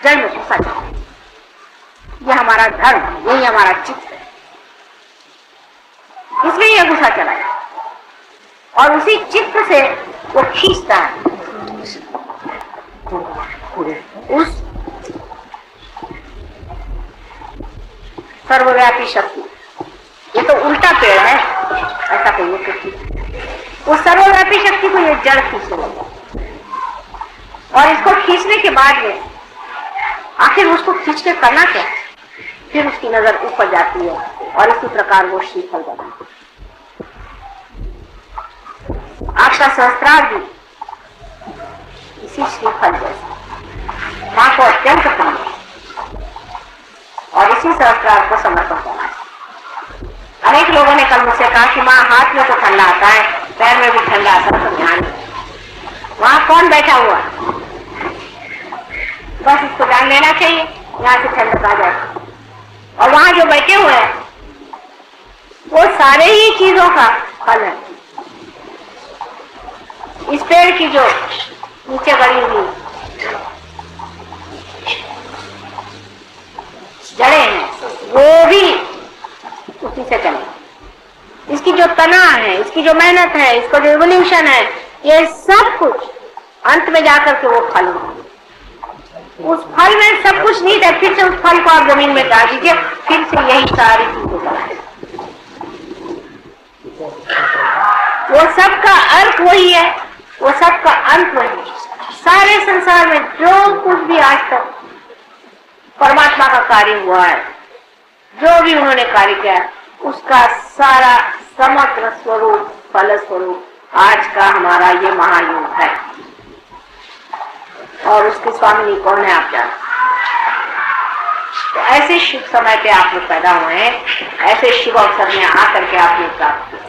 जड़ में घुसा जाता है। ये हमारा धर्म, यही हमारा चित्त है, इसलिए ये घुसा चला है। और उसी चित्त से वो खींचता है उस सर्वव्यापी शक्ति। ये तो उल्टा पेड़ है, ऐसा कहिए कि उस सर्वव्यापी शक्ति को ये जड़ खींचने लगा। और इसको खींचने के बाद में आखिर उसको खींच के करना क्या, फिर उसकी नजर ऊपर जाती है और इसी प्रकार वो श्रीफल बना। आपका सहस्त्रार भी इसी श्रीफल जैसा माँ को अत्यंत प्रिय है और इसी सहस्त्रार को समर्पण करना है। अनेक लोगों ने कल मुझसे कहा कि माँ हाथ में तो ठंडा आता है, पैर में भी ठंडा आता है, तो ध्यान वहां कौन बैठा हुआ, बस इसको जान लेना चाहिए, यहाँ से ठंडक आ जाए। और वहां जो बैठे हुए हैं वो सारे ही चीजों का फल है। इस पेड़ की जो नीचे गड़ी हुई जड़ें हैं वो भी उसी से चले। इसकी जो तना है, इसकी जो मेहनत है, इसका जो इवोल्यूशन है, ये सब कुछ अंत में जाकर के वो फल हो। उस फल में सब कुछ नहीं है, फिर से उस फल को आप जमीन में डाल दीजिए, फिर से यही सारी चीजें बनाए। वो सब का अर्थ वही है, वो सब का अंत वही है। सारे संसार में जो कुछ भी आज तक परमात्मा का कार्य हुआ है, जो भी उन्होंने कार्य किया, उसका सारा समग्र स्वरूप, फल स्वरूप आज का हमारा ये महायुग है। और उसके स्वामी कौन है आप जानते। तो ऐसे शुभ समय पे आप लोग पैदा हुए हैं, ऐसे शुभ अवसर में आकर के आपने प्राप्त किया,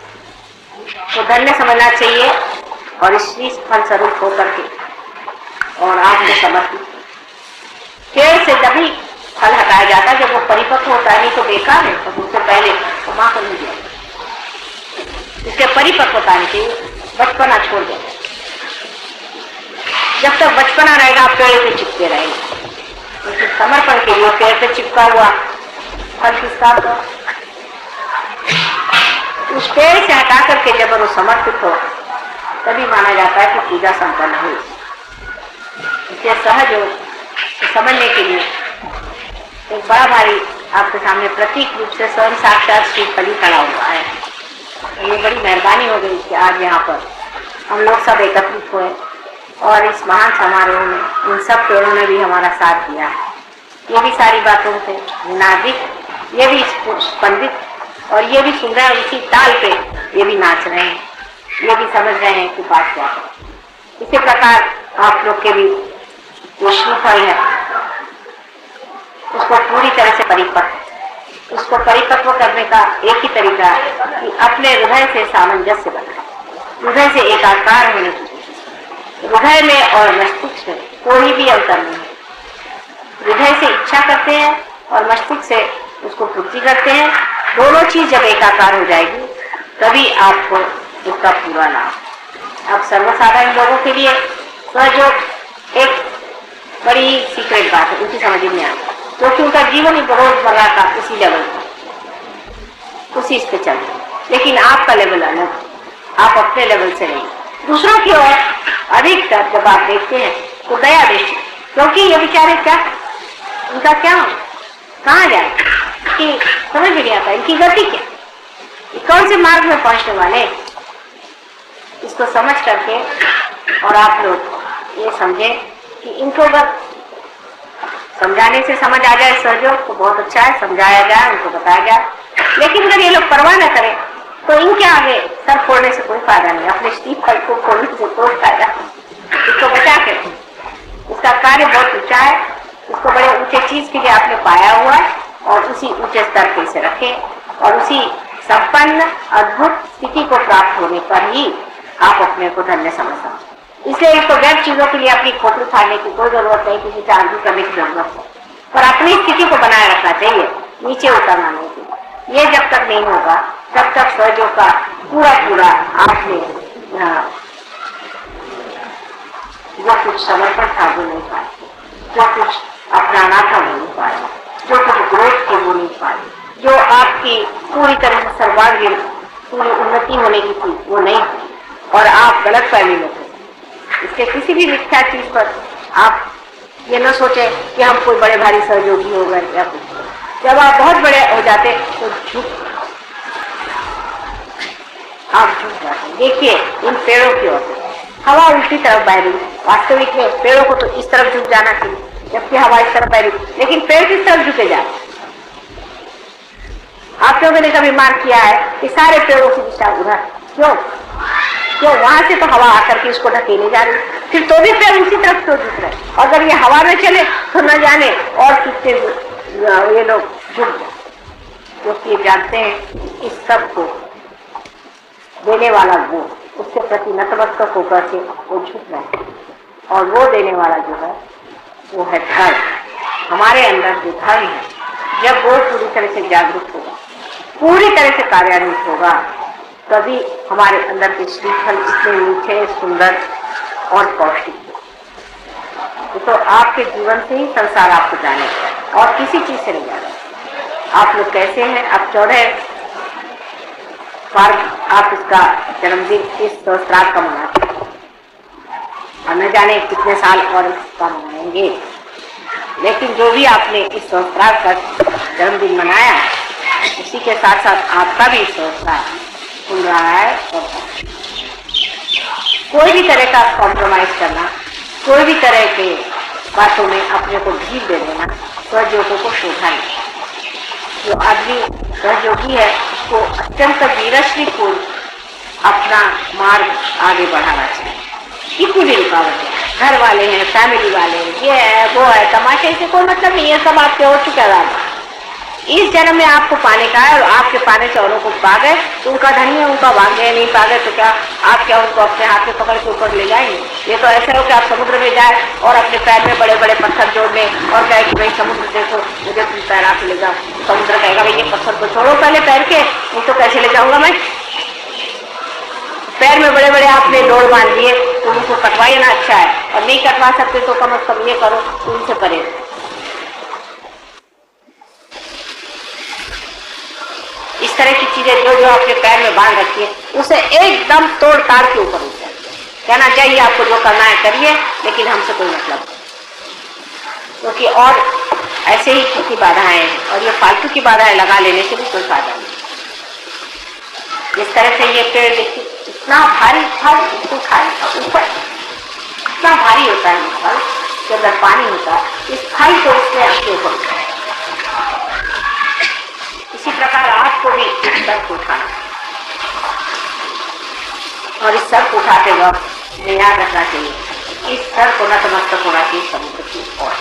तो धन्य समझना चाहिए और इस फल स्वरूप होकर के और आपको समर्पित। पेड़ से जब भी फल हटाया जाता है जब वो परिपक्व होता है, नहीं तो बेकार है, तो उससे पहले तो माँ को नहीं दिया, इसके परिपक्वता नहीं चाहिए, बचपना छोड़ दो। जब तक बचपना रहेगा आप पेड़ पे चिपके रहेंगे, लेकिन समर्पण के लिए पेड़ पे चिपका हुआ फल किसका होगा, उस पेड़ से हटा करके जब वो समर्पित हो तभी माना जाता है कि पूजा संपन्न हुई। इसलिए सहज हो समझने के लिए एक बड़ा भारी आपके सामने प्रतीक रूप से स्वयं साक्षात श्री फली खड़ा हुआ है। ये बड़ी मेहरबानी हो गई कि आज यहाँ पर हम लोग सब एकत्रित हुए और इस महान समारोह में इन सब पेड़ों ने भी हमारा साथ दिया है। ये भी सारी बातों से नादिक, ये भी स्पंदित और ये भी सुन रहे हैं, इसी ताल पे ये भी नाच रहे हैं, ये भी समझ रहे हैं कि बात क्या है। इसी प्रकार आप लोग के भी जो श्रीफल है उसको पूरी तरह से उसको परिपक्व करने का एक ही तरीका है कि अपने हृदय से सामंजस्य बनाए, हृदय से एकाकार होने की। हृदय में और मस्तिष्क में कोई भी अंतर नहीं है। हृदय से इच्छा करते हैं और मस्तिष्क से उसको पूर्ति करते हैं। दोनों चीज जब एकाकार हो जाएगी तभी आपको उसका पूरा लाभ। अब सर्वसाधारण लोगों के लिए सहयोग एक बड़ी सीक्रेट बात है, उनकी समझ नहीं आता, क्योंकि उनका जीवन ही रोजमर्रा का उसी लेवल पर, उसी पे चलता है। लेकिन आपका लेवल अलग, आप अपने लेवल से नहीं, दूसरों की ओर अधिकतर जब आप देखते हैं तो दया दृष्टि, क्योंकि ये बेचारे क्या, उनका क्या हो, कहाँ जाए कि समझ नहीं आता, इनकी गति क्या, कौन से मार्ग में पहुंचने वाले, इसको समझ करके और आप लोग ये समझे कि इनको अगर समझाने से समझ आ जाए सहयोग तो बहुत अच्छा है, समझाया जाए, उनको बताया जाए। लेकिन अगर ये लोग परवाह न करें तो इनके आगे सर फोड़ने से कोई फायदा नहीं, अपने श्रीफल को फोड़ने से कोई फायदा नहीं। इसको बचा के, इसका कार्य बहुत ऊंचा है, इसको बड़े ऊंचे चीज के लिए आपने पाया हुआ है और उसी ऊंचे स्तर पे इसे रखें और उसी संपन्न अद्भुत स्थिति को प्राप्त होने पर ही आप अपने को धन्य समझ सकते। इसलिए इसको व्यर्थ चीजों के लिए अपनी खोपड़ी फाड़ने की कोई जरूरत नहीं, किसी से आर्ग्यू करने की जरूरत है, पर अपनी स्थिति को बनाए रखना चाहिए, नीचे उतरना नहीं चाहिए। ये जब तक नहीं होगा तब तक सहयोग का पूरा आपने जो कुछ समर्पण था वो नहीं पाए, जो कुछ अपनाना था वो नहीं पाए, जो कुछ ग्रोथ थी वो नहीं पाए, जो आपकी पूरी तरह से सर्वांगीण पूरी उन्नति होने की थी वो नहीं हुई और आप गलत फहमी में थे। इसके किसी भी मिथ्या चीज पर आप ये न सोचे कि हम कोई बड़े भारी सहयोगी हो गए या कुछ। जब आप बहुत बड़े हो जाते तो आप झुक जाते। देखिए इन पेड़ों की ओर हवा उल्टी तरफ बह रही, वास्तविक में पेड़ों को तो इस तरफ झुक जाना चाहिए जबकि हवा इस तरफ बह रही, लेकिन पेड़ किस तरफ झुके जाते। आप लोगों ने कभी मार्क किया है कि सारे पेड़ों की दिशा उधर, क्यों? वहां से तो हवा आकर के इसको ढकेले जा रही, फिर तो भी पेड़ उसी तरफ क्यों झुक रहे? और अगर ये हवा में चले तो न जाने और कितने ये लोग झुक जाए, क्योंकि ये जानते हैं इस सब को देने वाला वो, उसके प्रति नतमस्तक होकर के वो झुक रहे हैं और वो देने वाला जो है वो है धर्म। हमारे अंदर जो धर्म है जब वो पूरी तरह से जागरूक होगा, पूरी तरह से कार्यान्वित होगा, तभी हमारे अंदर के श्रीफल इतने मीठे, सुंदर और पौष्टिक। तो आपके जीवन से ही संसार आपको जानेगा और किसी चीज से नहीं जानेगा। आप लोग कैसे हैं? अब 14 बार आप इसका जन्मदिन इस सहस्त्रार्थ का मनाते हैं और न जाने कितने साल और इसका मनाएंगे, लेकिन जो भी आपने इस सहस्त्रार्थ का जन्मदिन मनाया उसी के साथ साथ आपका भी सहस्त्रार्थ खुल रहा है। कोई भी तरह का कॉम्प्रोमाइज करना, कोई भी तरह के बातों में अपने को ढील दे देना सहयोगों को शोभा नहीं। जो आदमी सहयोगी है उसको अत्यंत वीरश्रीपूर्ण अपना मार्ग आगे बढ़ाना चाहिए। कितनी भी रुकावट है, घर वाले हैं, फैमिली वाले हैं, ये है वो है, तमाशे से कोई मतलब नहीं, ये सब आपके हो चुका है। इस जन्म में आपको पाने का है और आपके पाने से औरों को पा गए तो उनका धनी है, उनका भाग्य नहीं पा गए तो क्या आप क्या उनको अपने हाथ में पकड़ के ऊपर ले जाएंगे? ये तो ऐसे हो कि आप समुद्र में जाए और अपने पैर में बड़े बड़े पत्थर जोड़ लें और कहे कि भाई समुद्र देखो मुझे तुम पैरा के ले जाओ। समुद्र कहेगा भाई ये पत्थर को छोड़ो पहले पैर के, नहीं तो कैसे ले जाऊंगा मैं? पैर में बड़े बड़े आपने लोड़ बांध लिए तो उनको कटवाइए ना, अच्छा है, और नहीं कटवा सकते तो कम से कम ये करो उनसे परे। इस तरह की चीजें जो जो आपके पैर में बांध रखी है उसे एकदम तोड़ ताड़ के ऊपर उठ जाए। कहना चाहिए आपको जो करना है करिए, लेकिन हमसे कोई मतलब नहीं, क्योंकि और ऐसे ही कितनी बाधाएं हैं और ये फालतू की बाधाएं लगा लेने से भी कोई फायदा नहीं। इस तरह से ये पेड़ देखिए इतना भारी था, इसको खाए ऊपर इतना भारी होता है फल के अंदर पानी होता है, इस फल को उसने अपने ऊपर उठाया। इसी प्रकार आपको भी इस सर को उठाना और इस सर को उठाते वक्त याद रखना चाहिए इस सर को नतमस्तक होना चाहिए समुद्र की ओर।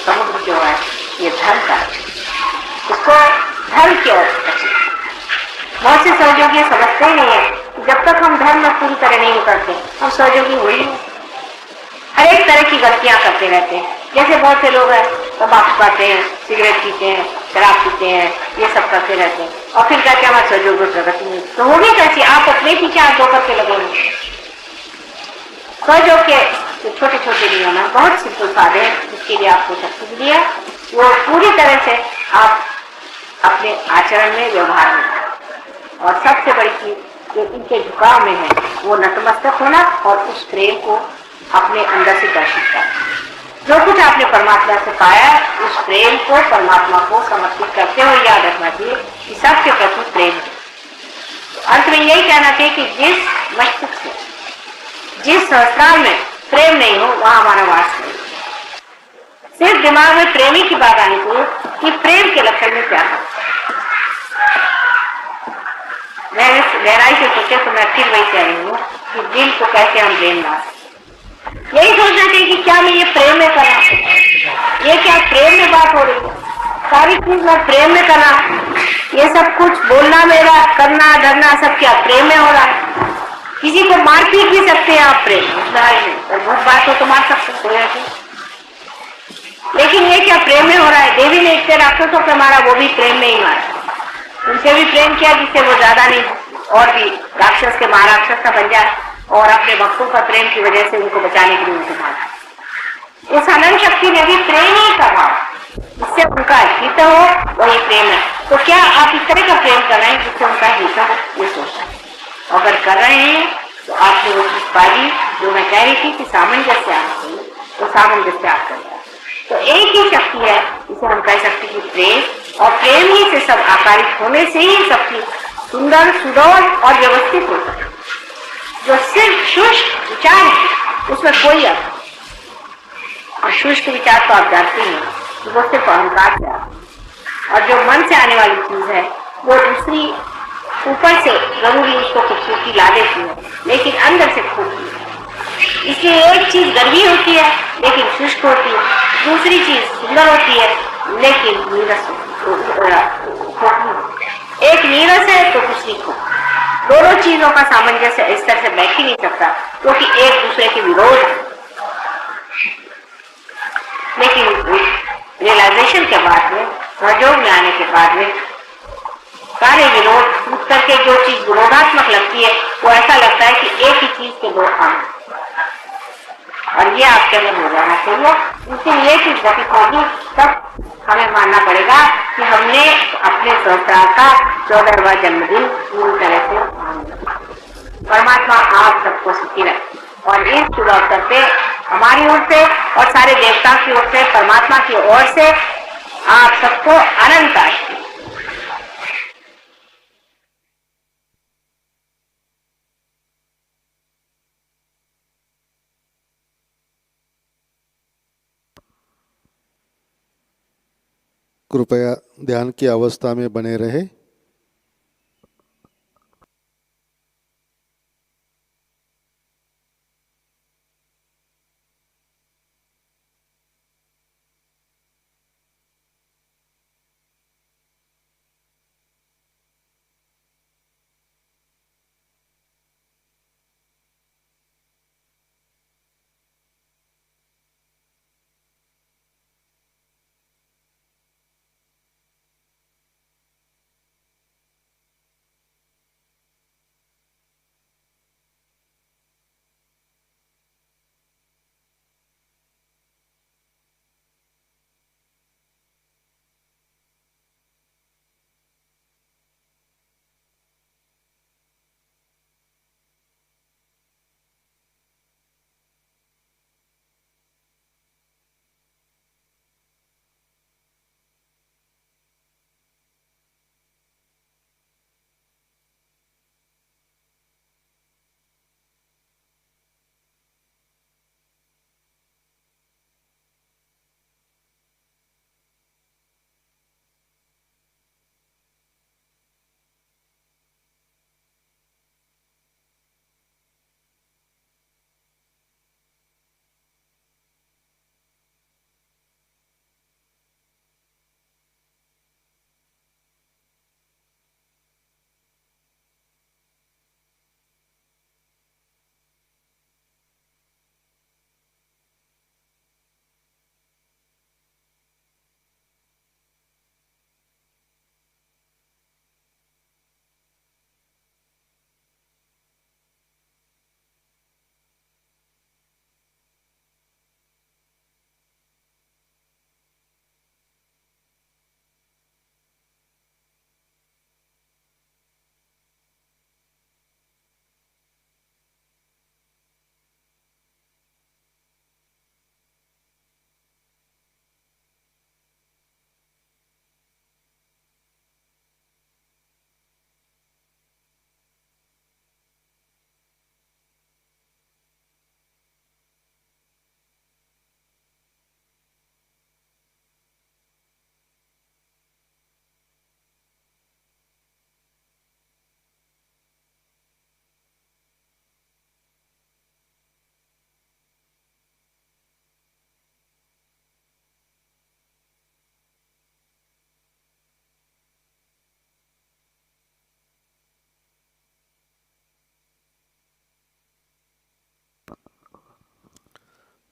समुद्र जो है ये धर्म का है, इसको धर्म की ओर रखिए। बहुत से सहयोगी समझते ही नहीं है कि जब तक हम धर्म में पूरी तरह नहीं उतरते हम सहयोगी हो ही नहीं। हर एक तरह की गलतियां करते रहते हैं। जैसे बहुत से लोग हैं तंबाकू खाते हैं, सिगरेट पीते हैं, शराब पीते हैं, ये सब करते रहते हैं और फिर कहते हैं हमारे सहयोग में प्रगति नहीं। तो होगी कैसी? आप अपने पीछे हाथ धोकर के लगेंगे। सहयोग के जो छोटे छोटे नियम है बहुत सिंपल साधे हैं, जिसके लिए आपको शक्ति मिली है वो पूरी तरह से आप अपने आचरण में, व्यवहार में। और सबसे बड़ी चीज जो इनके झुकाव में है वो नतमस्तक होना और उस प्रेम को अपने अंदर से दर्शित करना। जो कुछ आपने परमात्मा से पाया उस प्रेम को परमात्मा को समर्पित करते हुए याद रखना चाहिए कि सबके प्रति प्रेम है। तो अंत में यही कहना चाहिए कि जिस मस्तिष्क से, जिस संस्कार में प्रेम नहीं हो वहां हमारा वास नहीं। सिर्फ दिमाग में प्रेमी की बात आनी चाहिए कि प्रेम के लक्षण में क्या है। मैं गहराई से सोचे तो मैं फिर वही कह रही हूँ कि दिल को कैसे हम प्रेम ला। यही सोचना चाहिए कि क्या मैं ये प्रेम में करा, ये क्या प्रेम में बात हो रही है, सारी चीज मैं प्रेम में करा, ये सब कुछ बोलना मेरा, करना धरना सब क्या प्रेम में हो रहा है। किसी को मार पीट भी सकते हैं आप प्रेम और बहुत बात हो तो मार सकते हैं, लेकिन ये क्या प्रेम में हो रहा है। देवी ने इतने राक्षसों को मारा वो भी प्रेम में ही मारा, उनसे भी प्रेम किया जिससे वो ज्यादा नहीं और भी राक्षस के महाराक्षस का बन जाए और अपने भक्तों का प्रेम की वजह से उनको बचाने के लिए उनको मारा। उस अनंत शक्ति ने भी प्रेम ही करा, जिससे उनका हित हो वही प्रेम है। तो क्या आप इस तरह का प्रेम कर रहे हैं जिससे उनका हित हो, ये सोचना है। अगर कर रहे हैं तो आपने वो चीज पाई जो मैं कह रही थी कि सामंजस्य आना चाहिए, तो सामंजस्य आप कर रहे हैं। तो एक ही शक्ति है जिसे हम कह सकते कि प्रेम, और प्रेम ही से सब आकारित होने से ही सबकी सुंदर, सुडौल और व्यवस्थित हो सके। जो सिर्फ शुष्क विचार है उसमें कोई अर्थ नहीं, और शुष्क विचार तो आप जानते हैं कि वो सिर्फ अहंकार से आता है, और जो मन से आने वाली चीज है वो दूसरी ऊपर से जरूरी उसको खूबसूरती ला देती है लेकिन अंदर से खोती है। इसलिए एक चीज गर्वी होती है लेकिन शुष्क होती है, दूसरी चीज सुंदर होती है लेकिन नीरस खोती है। एक नीरस है तो दूसरी खोती। दोनों चीजों का सामंजस्य इस तरह से बैठ ही नहीं सकता क्योंकि एक दूसरे के विरोध है। लेकिन रियलाइजेशन के बाद में, सहयोग में आने के बाद में सारे विरोध टूट करके जो चीज विरोधात्मक लगती है वो ऐसा लगता है कि एक ही चीज के दो अंग, और ये आपके अंदर हो जाना चाहिए। इसलिए ये चीज घटित होगी तब हमें मानना पड़ेगा कि हमने अपने संस्कार का 14वां जन्मदिन पूरी तरह से। परमात्मा आप सबको सुखी रखे और इस शुभ अवसर पे हमारी ओर से और सारे देवता की ओर से, परमात्मा की ओर से आप सबको अनंत आशीर्वाद। कृपया ध्यान की अवस्था में बने रहे।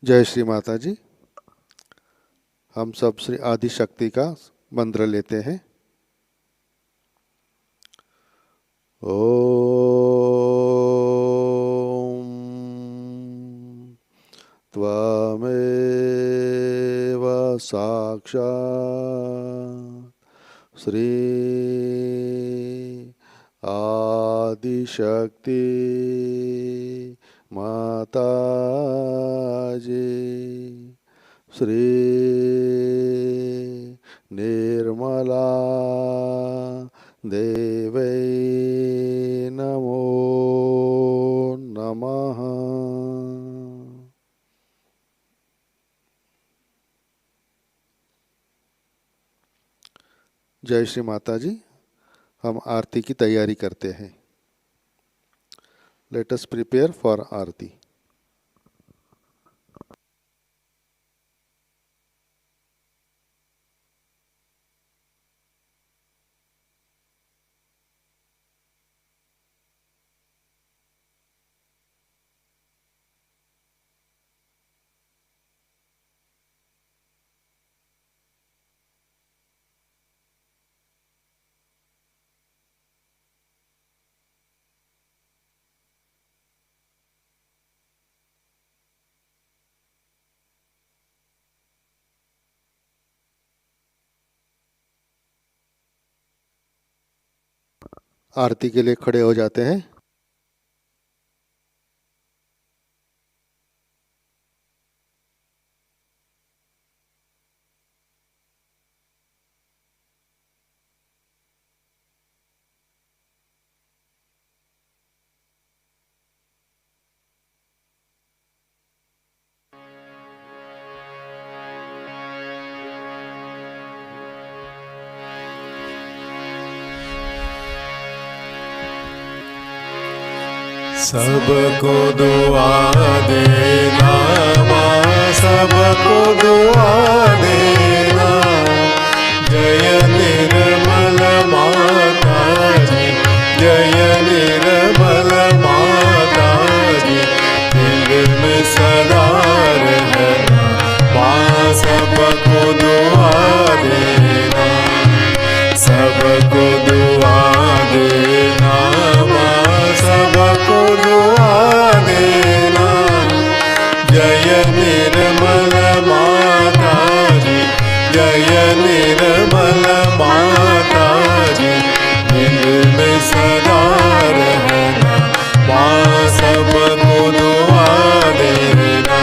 जय श्री माता जी। हम सब श्री आदि शक्ति का मंत्र लेते हैं। ओम त्वमेव साक्षात् श्री आदिशक्ति माताजी श्री निर्मला देवै नमो नमः। जय श्री माता जी। हम आरती की तैयारी करते हैं। लेट अस प्रिपेयर फॉर आरती। आरती के लिए खड़े हो जाते हैं। सबको दुआ देना माँ, सबको दुआ देना। जय निर्मल माता जी, जय निर्मल माता जी। दिल में सदा रहना माँ, सबको दुआ देना, सबको दुआ देना माँ, सबको दुआ देना। जय निर्मल माता जी, जय निर्मल माता जी। दिल में सदा रहना माँ, सबको दुआ देना।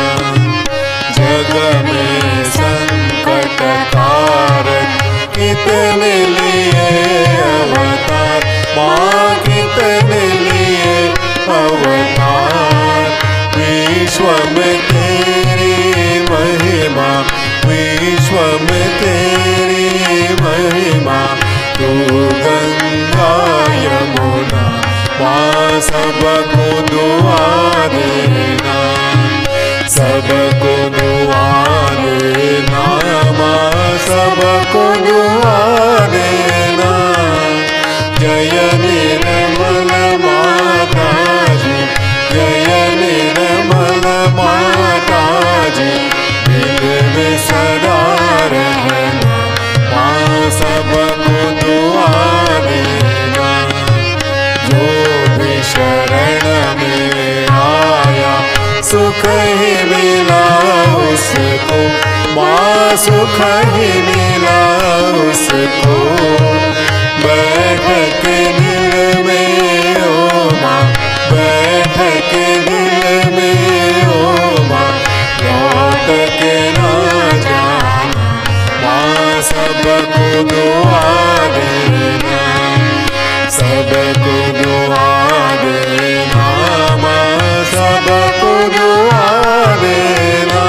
जग में संकट तारक कितने लिए अवतार माँ, कितने लिए अवतार। विश्व में तेरी महिमा, विश्व में तेरी महिमा। तू गंगा यमुना माँ, सबको दुआ देना, सबको दुआ देना माँ, सबको दुआ देना। जय निर्मल माता जी, जय निर्मल माता जी। दिल में सदा रहना माँ, सबको दुआ देना। जो भी शरण में आया सुख ही मिला उसको माँ, सुख ही मिला उसको। बैठ के दिल में ओ माँ, बैठ के दिल में ओ माँ। लौट के ना जाना माँ, सबको दुआ देना, सबको दुआ देना माँ, सबको दुआ देना।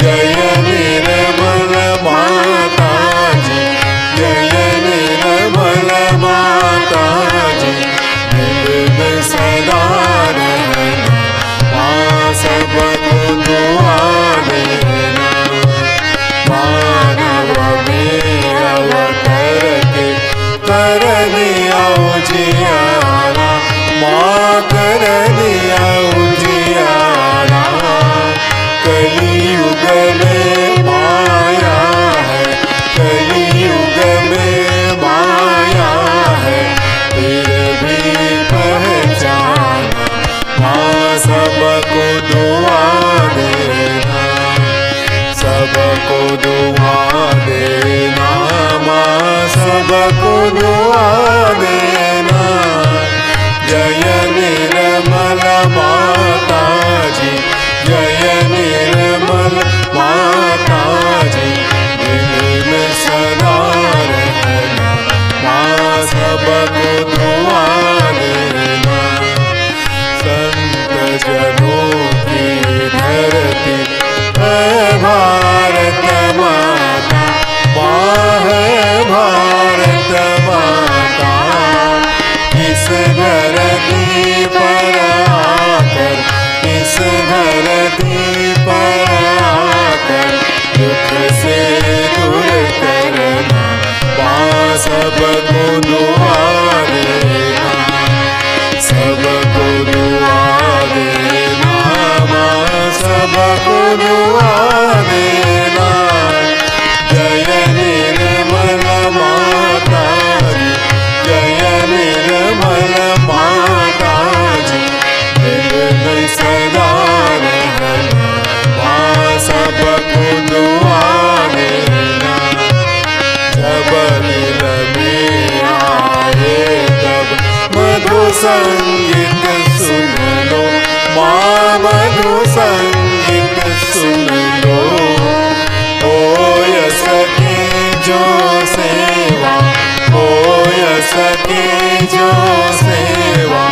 जय निर्मल माता जी, जय संगीत सुन लो, माँ मधु संगीत सुन लो। होय सके जो सेवा, होय सके जो सेवा,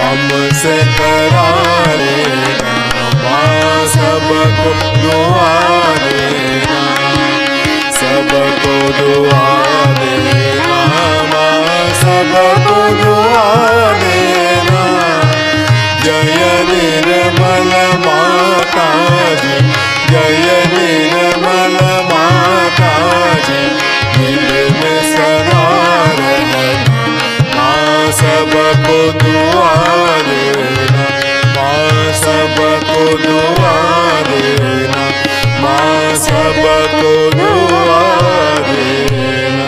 हमसे करा लेना माँ, सबको दुआ देना, सबको दुआ देना माँ, सबको दुआ देना। जय निर्मल माता जी, जय निर्मल माता जी, दिल में सदा रहना माँ, सबको दुआ देना माँ, सबको दुआ देना माँ, सबको दुआ देना।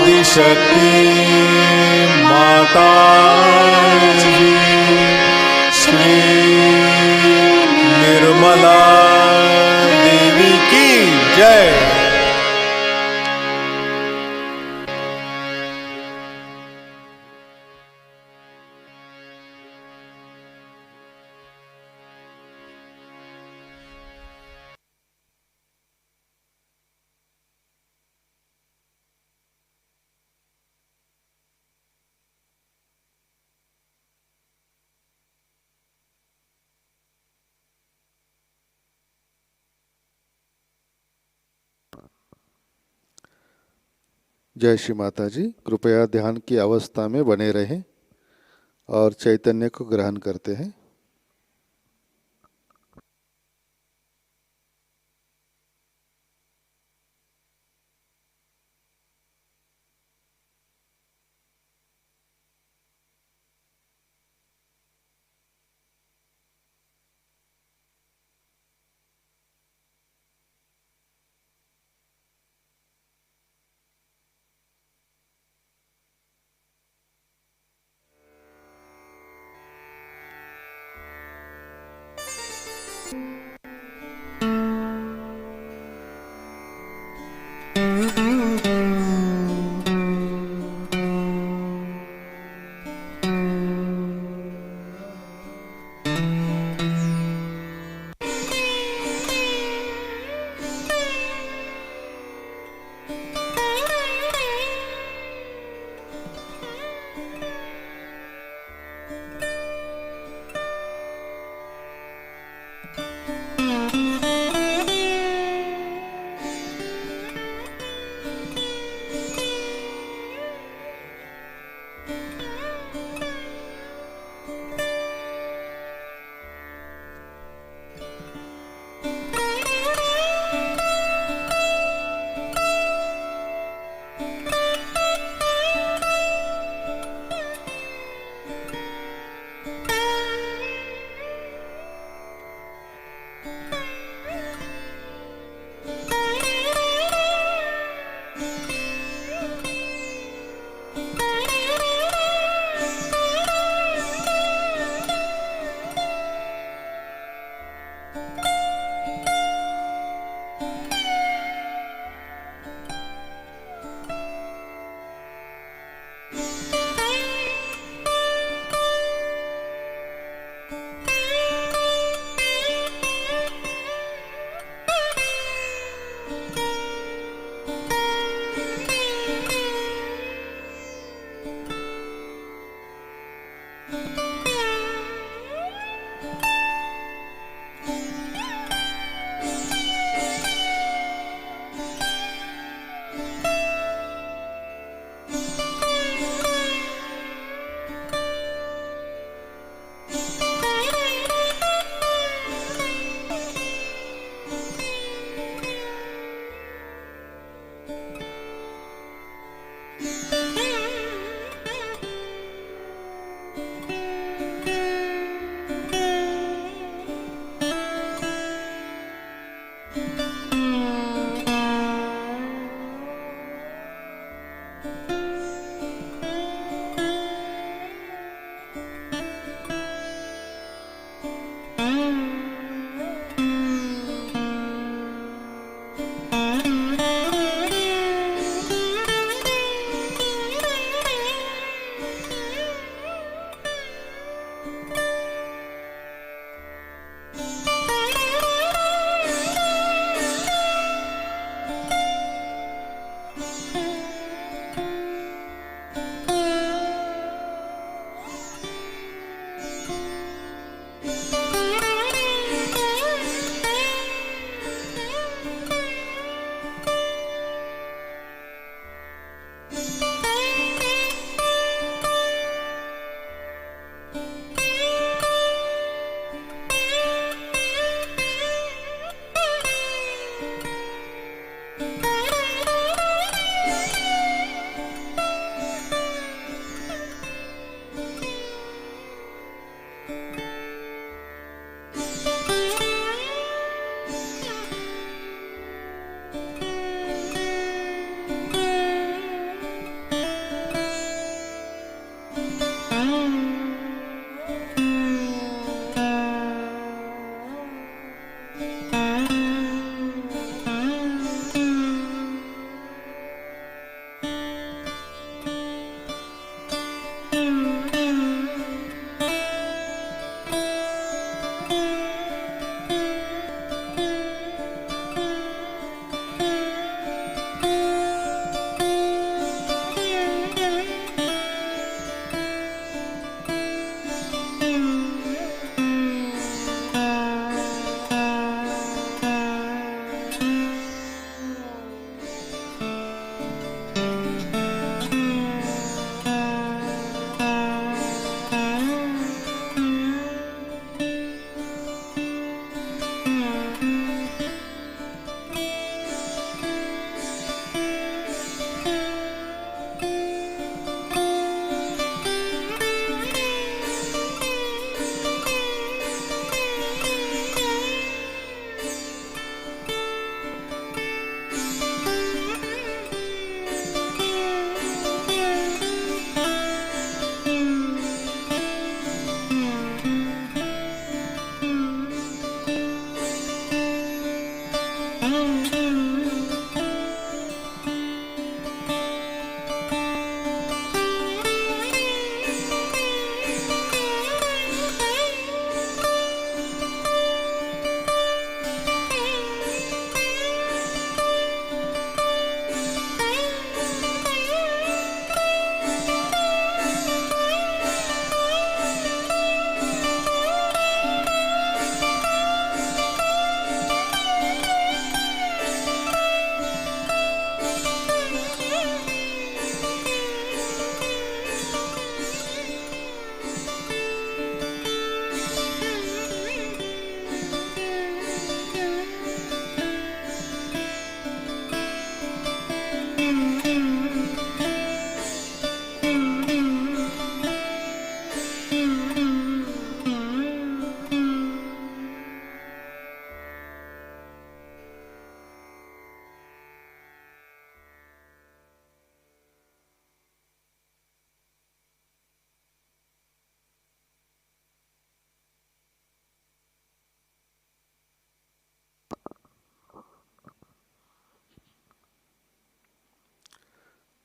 आदिशक्ति माता जी, श्री निर्मला देवी की जय। जय श्री माता जी। कृपया ध्यान की अवस्था में बने रहें और चैतन्य को ग्रहण करते हैं।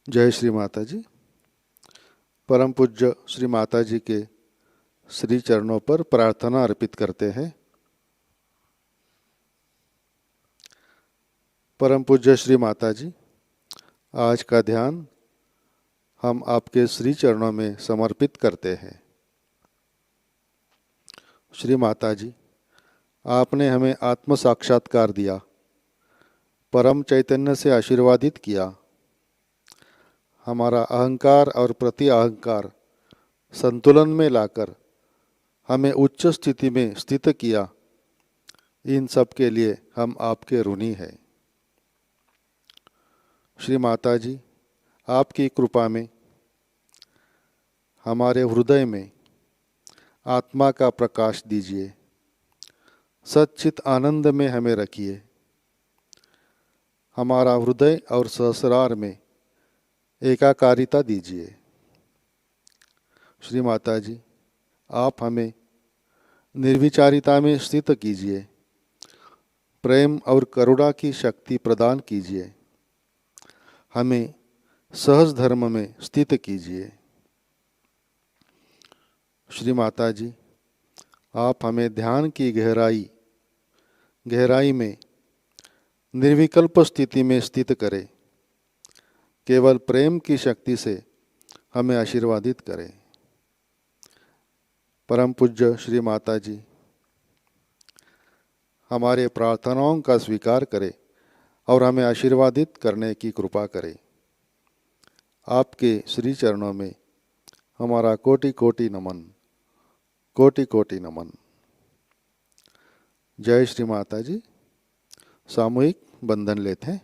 जय श्री माता जी। परम पूज्य श्री माता जी के श्री चरणों पर प्रार्थना अर्पित करते हैं। परम पूज्य श्री माता जी, आज का ध्यान हम आपके श्री चरणों में समर्पित करते हैं। श्री माता जी, आपने हमें आत्म साक्षात्कार दिया, परम चैतन्य से आशीर्वादित किया, हमारा अहंकार और प्रति अहंकार संतुलन में लाकर हमें उच्च स्थिति में स्थित किया। इन सब के लिए हम आपके ऋणी हैं। श्री माता जी, आपकी कृपा में हमारे हृदय में आत्मा का प्रकाश दीजिए, सच्चित आनंद में हमें रखिए। हमारा हृदय और सहस्रार में एकाकारिता दीजिए। श्री माता जी, आप हमें निर्विचारिता में स्थित कीजिए, प्रेम और करुणा की शक्ति प्रदान कीजिए, हमें सहज धर्म में स्थित कीजिए। श्री माता जी, आप हमें ध्यान की गहराई में निर्विकल्प स्थिति में स्थित करें। केवल प्रेम की शक्ति से हमें आशीर्वादित करें। परम पूज्य श्री माता जी, हमारे प्रार्थनाओं का स्वीकार करें और हमें आशीर्वादित करने की कृपा करें। आपके श्री चरणों में हमारा कोटि कोटि नमन, कोटि कोटि नमन। जय श्री माता जी। सामूहिक बंधन लेते हैं।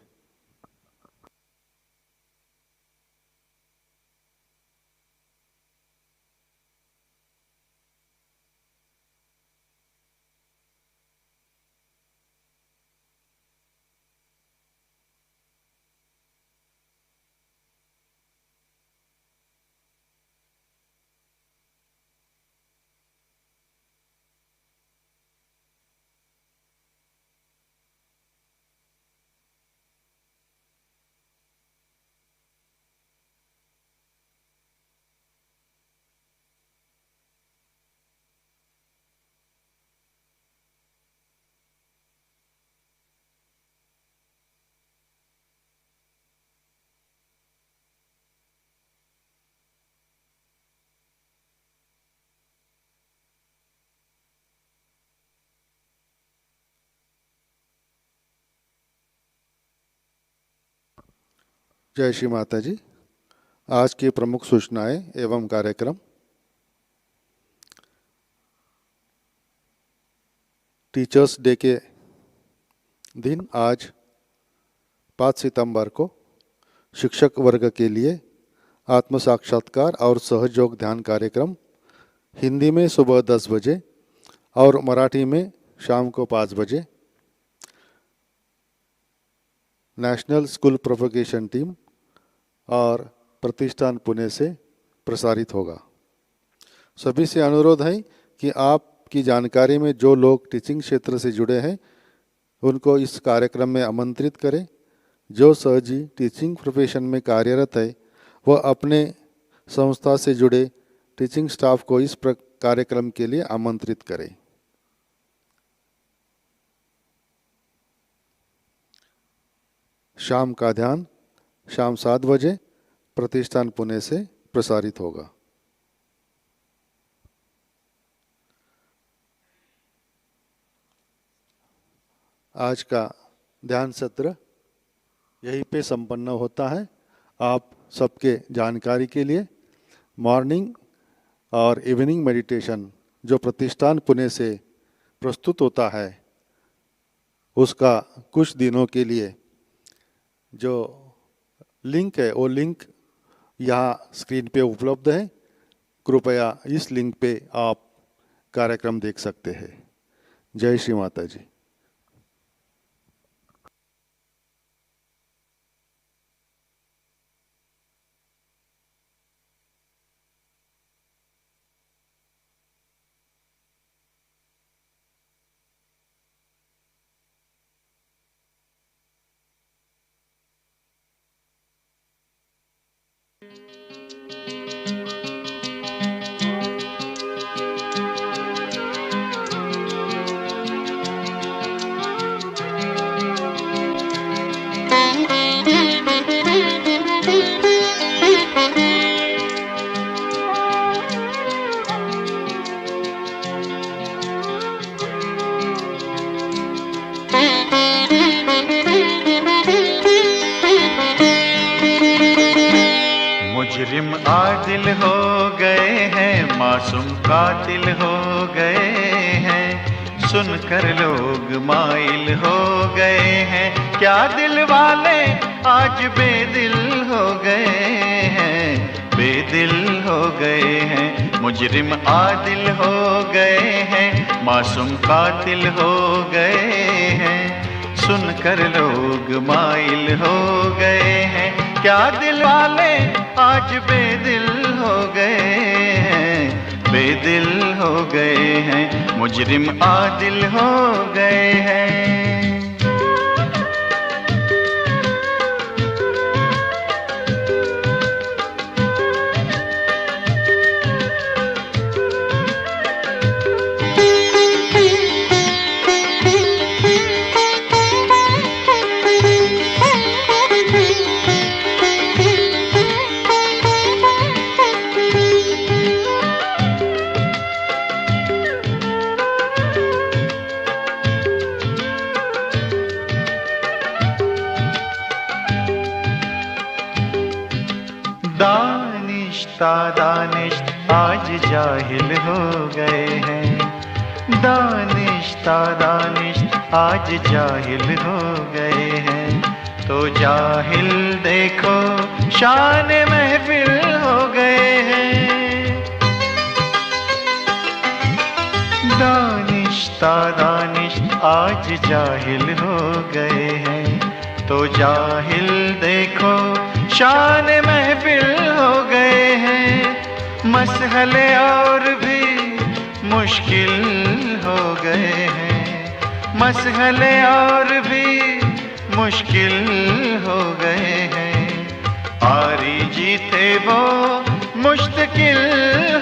जय श्री माता जी। आज की प्रमुख सूचनाएं एवं कार्यक्रम। टीचर्स डे के दिन आज 5 सितंबर को शिक्षक वर्ग के लिए आत्म साक्षात्कार और सहयोग ध्यान कार्यक्रम हिंदी में सुबह 10 बजे और मराठी में शाम को 5 बजे नेशनल स्कूल प्रोपगेशन टीम और प्रतिष्ठान पुणे से प्रसारित होगा। सभी से अनुरोध है कि आपकी जानकारी में जो लोग टीचिंग क्षेत्र से जुड़े हैं उनको इस कार्यक्रम में आमंत्रित करें। जो सहजी टीचिंग प्रोफेशन में कार्यरत है वह अपने संस्था से जुड़े टीचिंग स्टाफ को इस कार्यक्रम के लिए आमंत्रित करें। शाम का ध्यान शाम 7 बजे प्रतिष्ठान पुणे से प्रसारित होगा। आज का ध्यान सत्र यहीं पे संपन्न होता है। आप सबके जानकारी के लिए मॉर्निंग और इवनिंग मेडिटेशन जो प्रतिष्ठान पुणे से प्रस्तुत होता है उसका कुछ दिनों के लिए जो लिंक है वो लिंक यहाँ स्क्रीन पे उपलब्ध है। कृपया इस लिंक पे आप कार्यक्रम देख सकते हैं। जय श्री माता जी। मुजरिम आदिल हो गए हैं, मासूम कातिल हो गए हैं, सुनकर लोग माइल हो गए हैं। क्या दिल वाले आज बेदिल हो गए हैं, बेदिल हो गए हैं। मुजरिम आदिल हो गए हैं, मासूम कातिल हो गए हैं, सुनकर लोग माइल हो गए हैं। क्या दिल वाले आज बेदिल हो गए हैं, बेदिल हो गए हैं। मुजरिम आदिल हो गए हैं। दानिश आज जाहिल हो गए हैं, दानिश आज जाहिल हो गए हैं। तो जाहिल देखो शान महफिल हो गए हैं। दानिश आज जाहिल हो गए हैं। तो जाहिल देखो शान महफिल हो गए हैं। मसहले और भी मुश्किल हो गए हैं, मसहले और भी मुश्किल हो गए हैं। आरी जीते वो मुश्किल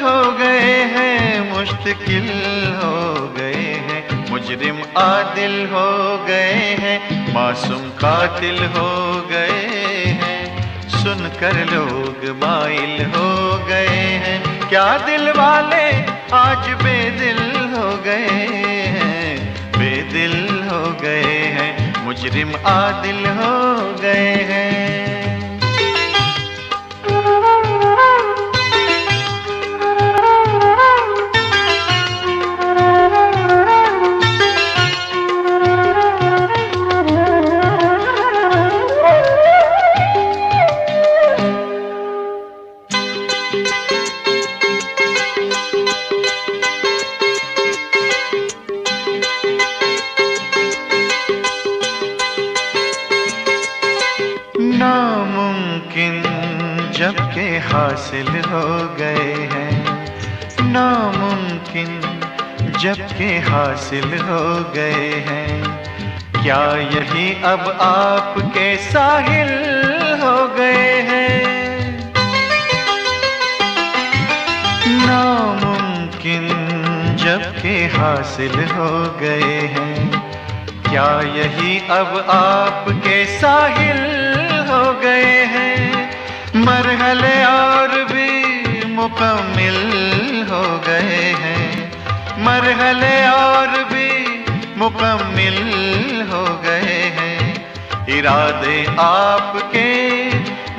हो गए हैं, मुश्किल हो गए हैं। मुजरिम आदिल हो गए हैं, मासूम कातिल हो गए हैं, सुनकर लोग माइल हो गए हैं। क्या दिल वाले आज बेदिल हो गए हैं, बेदिल हो गए हैं। मुजरिम आदिल हो गए हैं। नामुमकिन जबकि हासिल हो गए हैं, नामुमकिन जबकि हासिल हो गए हैं। क्या यही अब आपके साहिल हो गए हैं। नामुमकिन जबकि हासिल हो गए हैं। क्या यही अब आपके साहिल हो गए हैं। मरहले और भी मुकम्मिल हो गए हैं, मरहले और भी मुकम्मिल हो गए हैं। इरादे आपके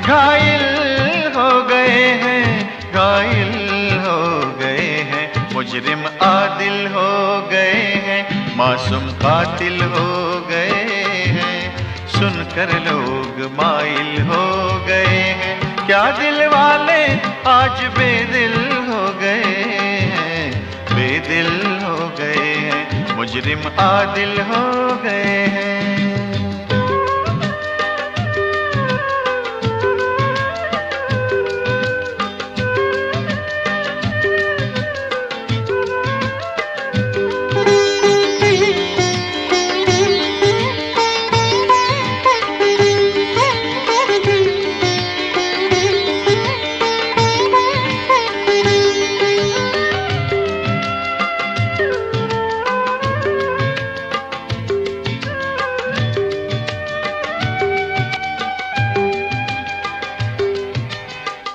घायल हो गए हैं, घायल हो गए हैं। मुजरिम आदिल हो गए हैं, मासूम कातिल हो गए हैं, सुनकर लोग माइल हो गए हैं। क्या दिल वाले आज बेदिल हो गए हैं, बेदिल हो गए हैं। मुजरिम आदिल हो गए हैं।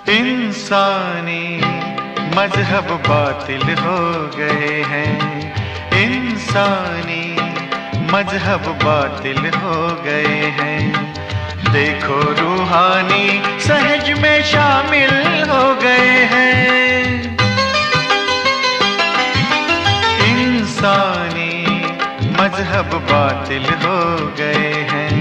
इंसानी मजहब बातिल हो गए हैं, इंसानी मजहब बातिल हो गए हैं। देखो रूहानी सहज में शामिल सब बातिल हो गए हैं।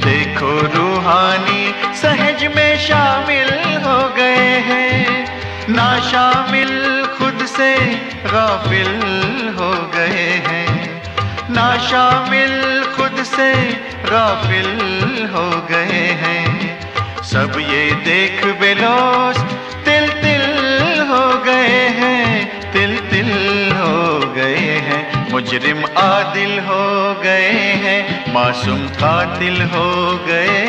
देखो रूहानी सहज में शामिल हो गए हैं, ना शामिल खुद से गाफिल हो गए हैं, ना शामिल खुद से गाफिल हो गए हैं। सब ये देख बेलोस तिल तिल हो गए हैं, तिल तिल हो गए हैं। मुजरिम आदिल हो गए हैं, मासूम कातिल हो गए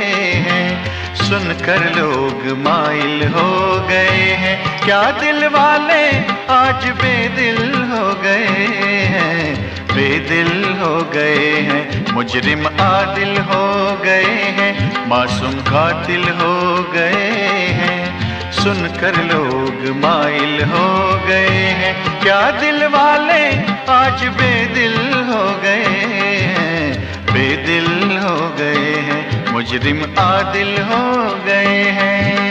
हैं। सुनकर लोग माइल हो गए हैं, क्या दिल वाले आज बेदिल हो गए हैं, बेदिल हो गए हैं। मुजरिम आदिल हो गए हैं, मासूम कातिल हो गए हैं। सुनकर लोग माइल हो गए हैं, क्या दिल वाले आज बेदिल हो गए हैं, बेदिल हो गए हैं। मुजरिम आदिल हो गए हैं।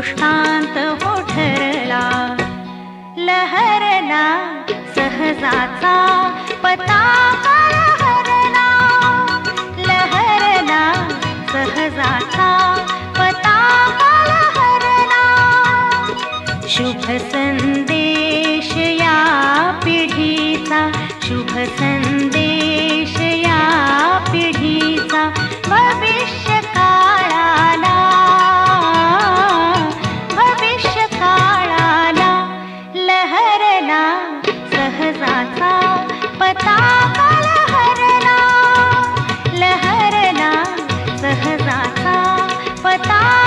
दृष्टांत हो ठरला. लहरला सहजाचा पताका लहरला. लहरला सहजाचा पताका लहरला. शुभ संदेश या पिढीचा, शुभ संदेश या पिढीचा. भविष्य काळाला, भविष्य काळाला लहरला सहजाचा पताका लहरला. लहरला सहजाचा पताका.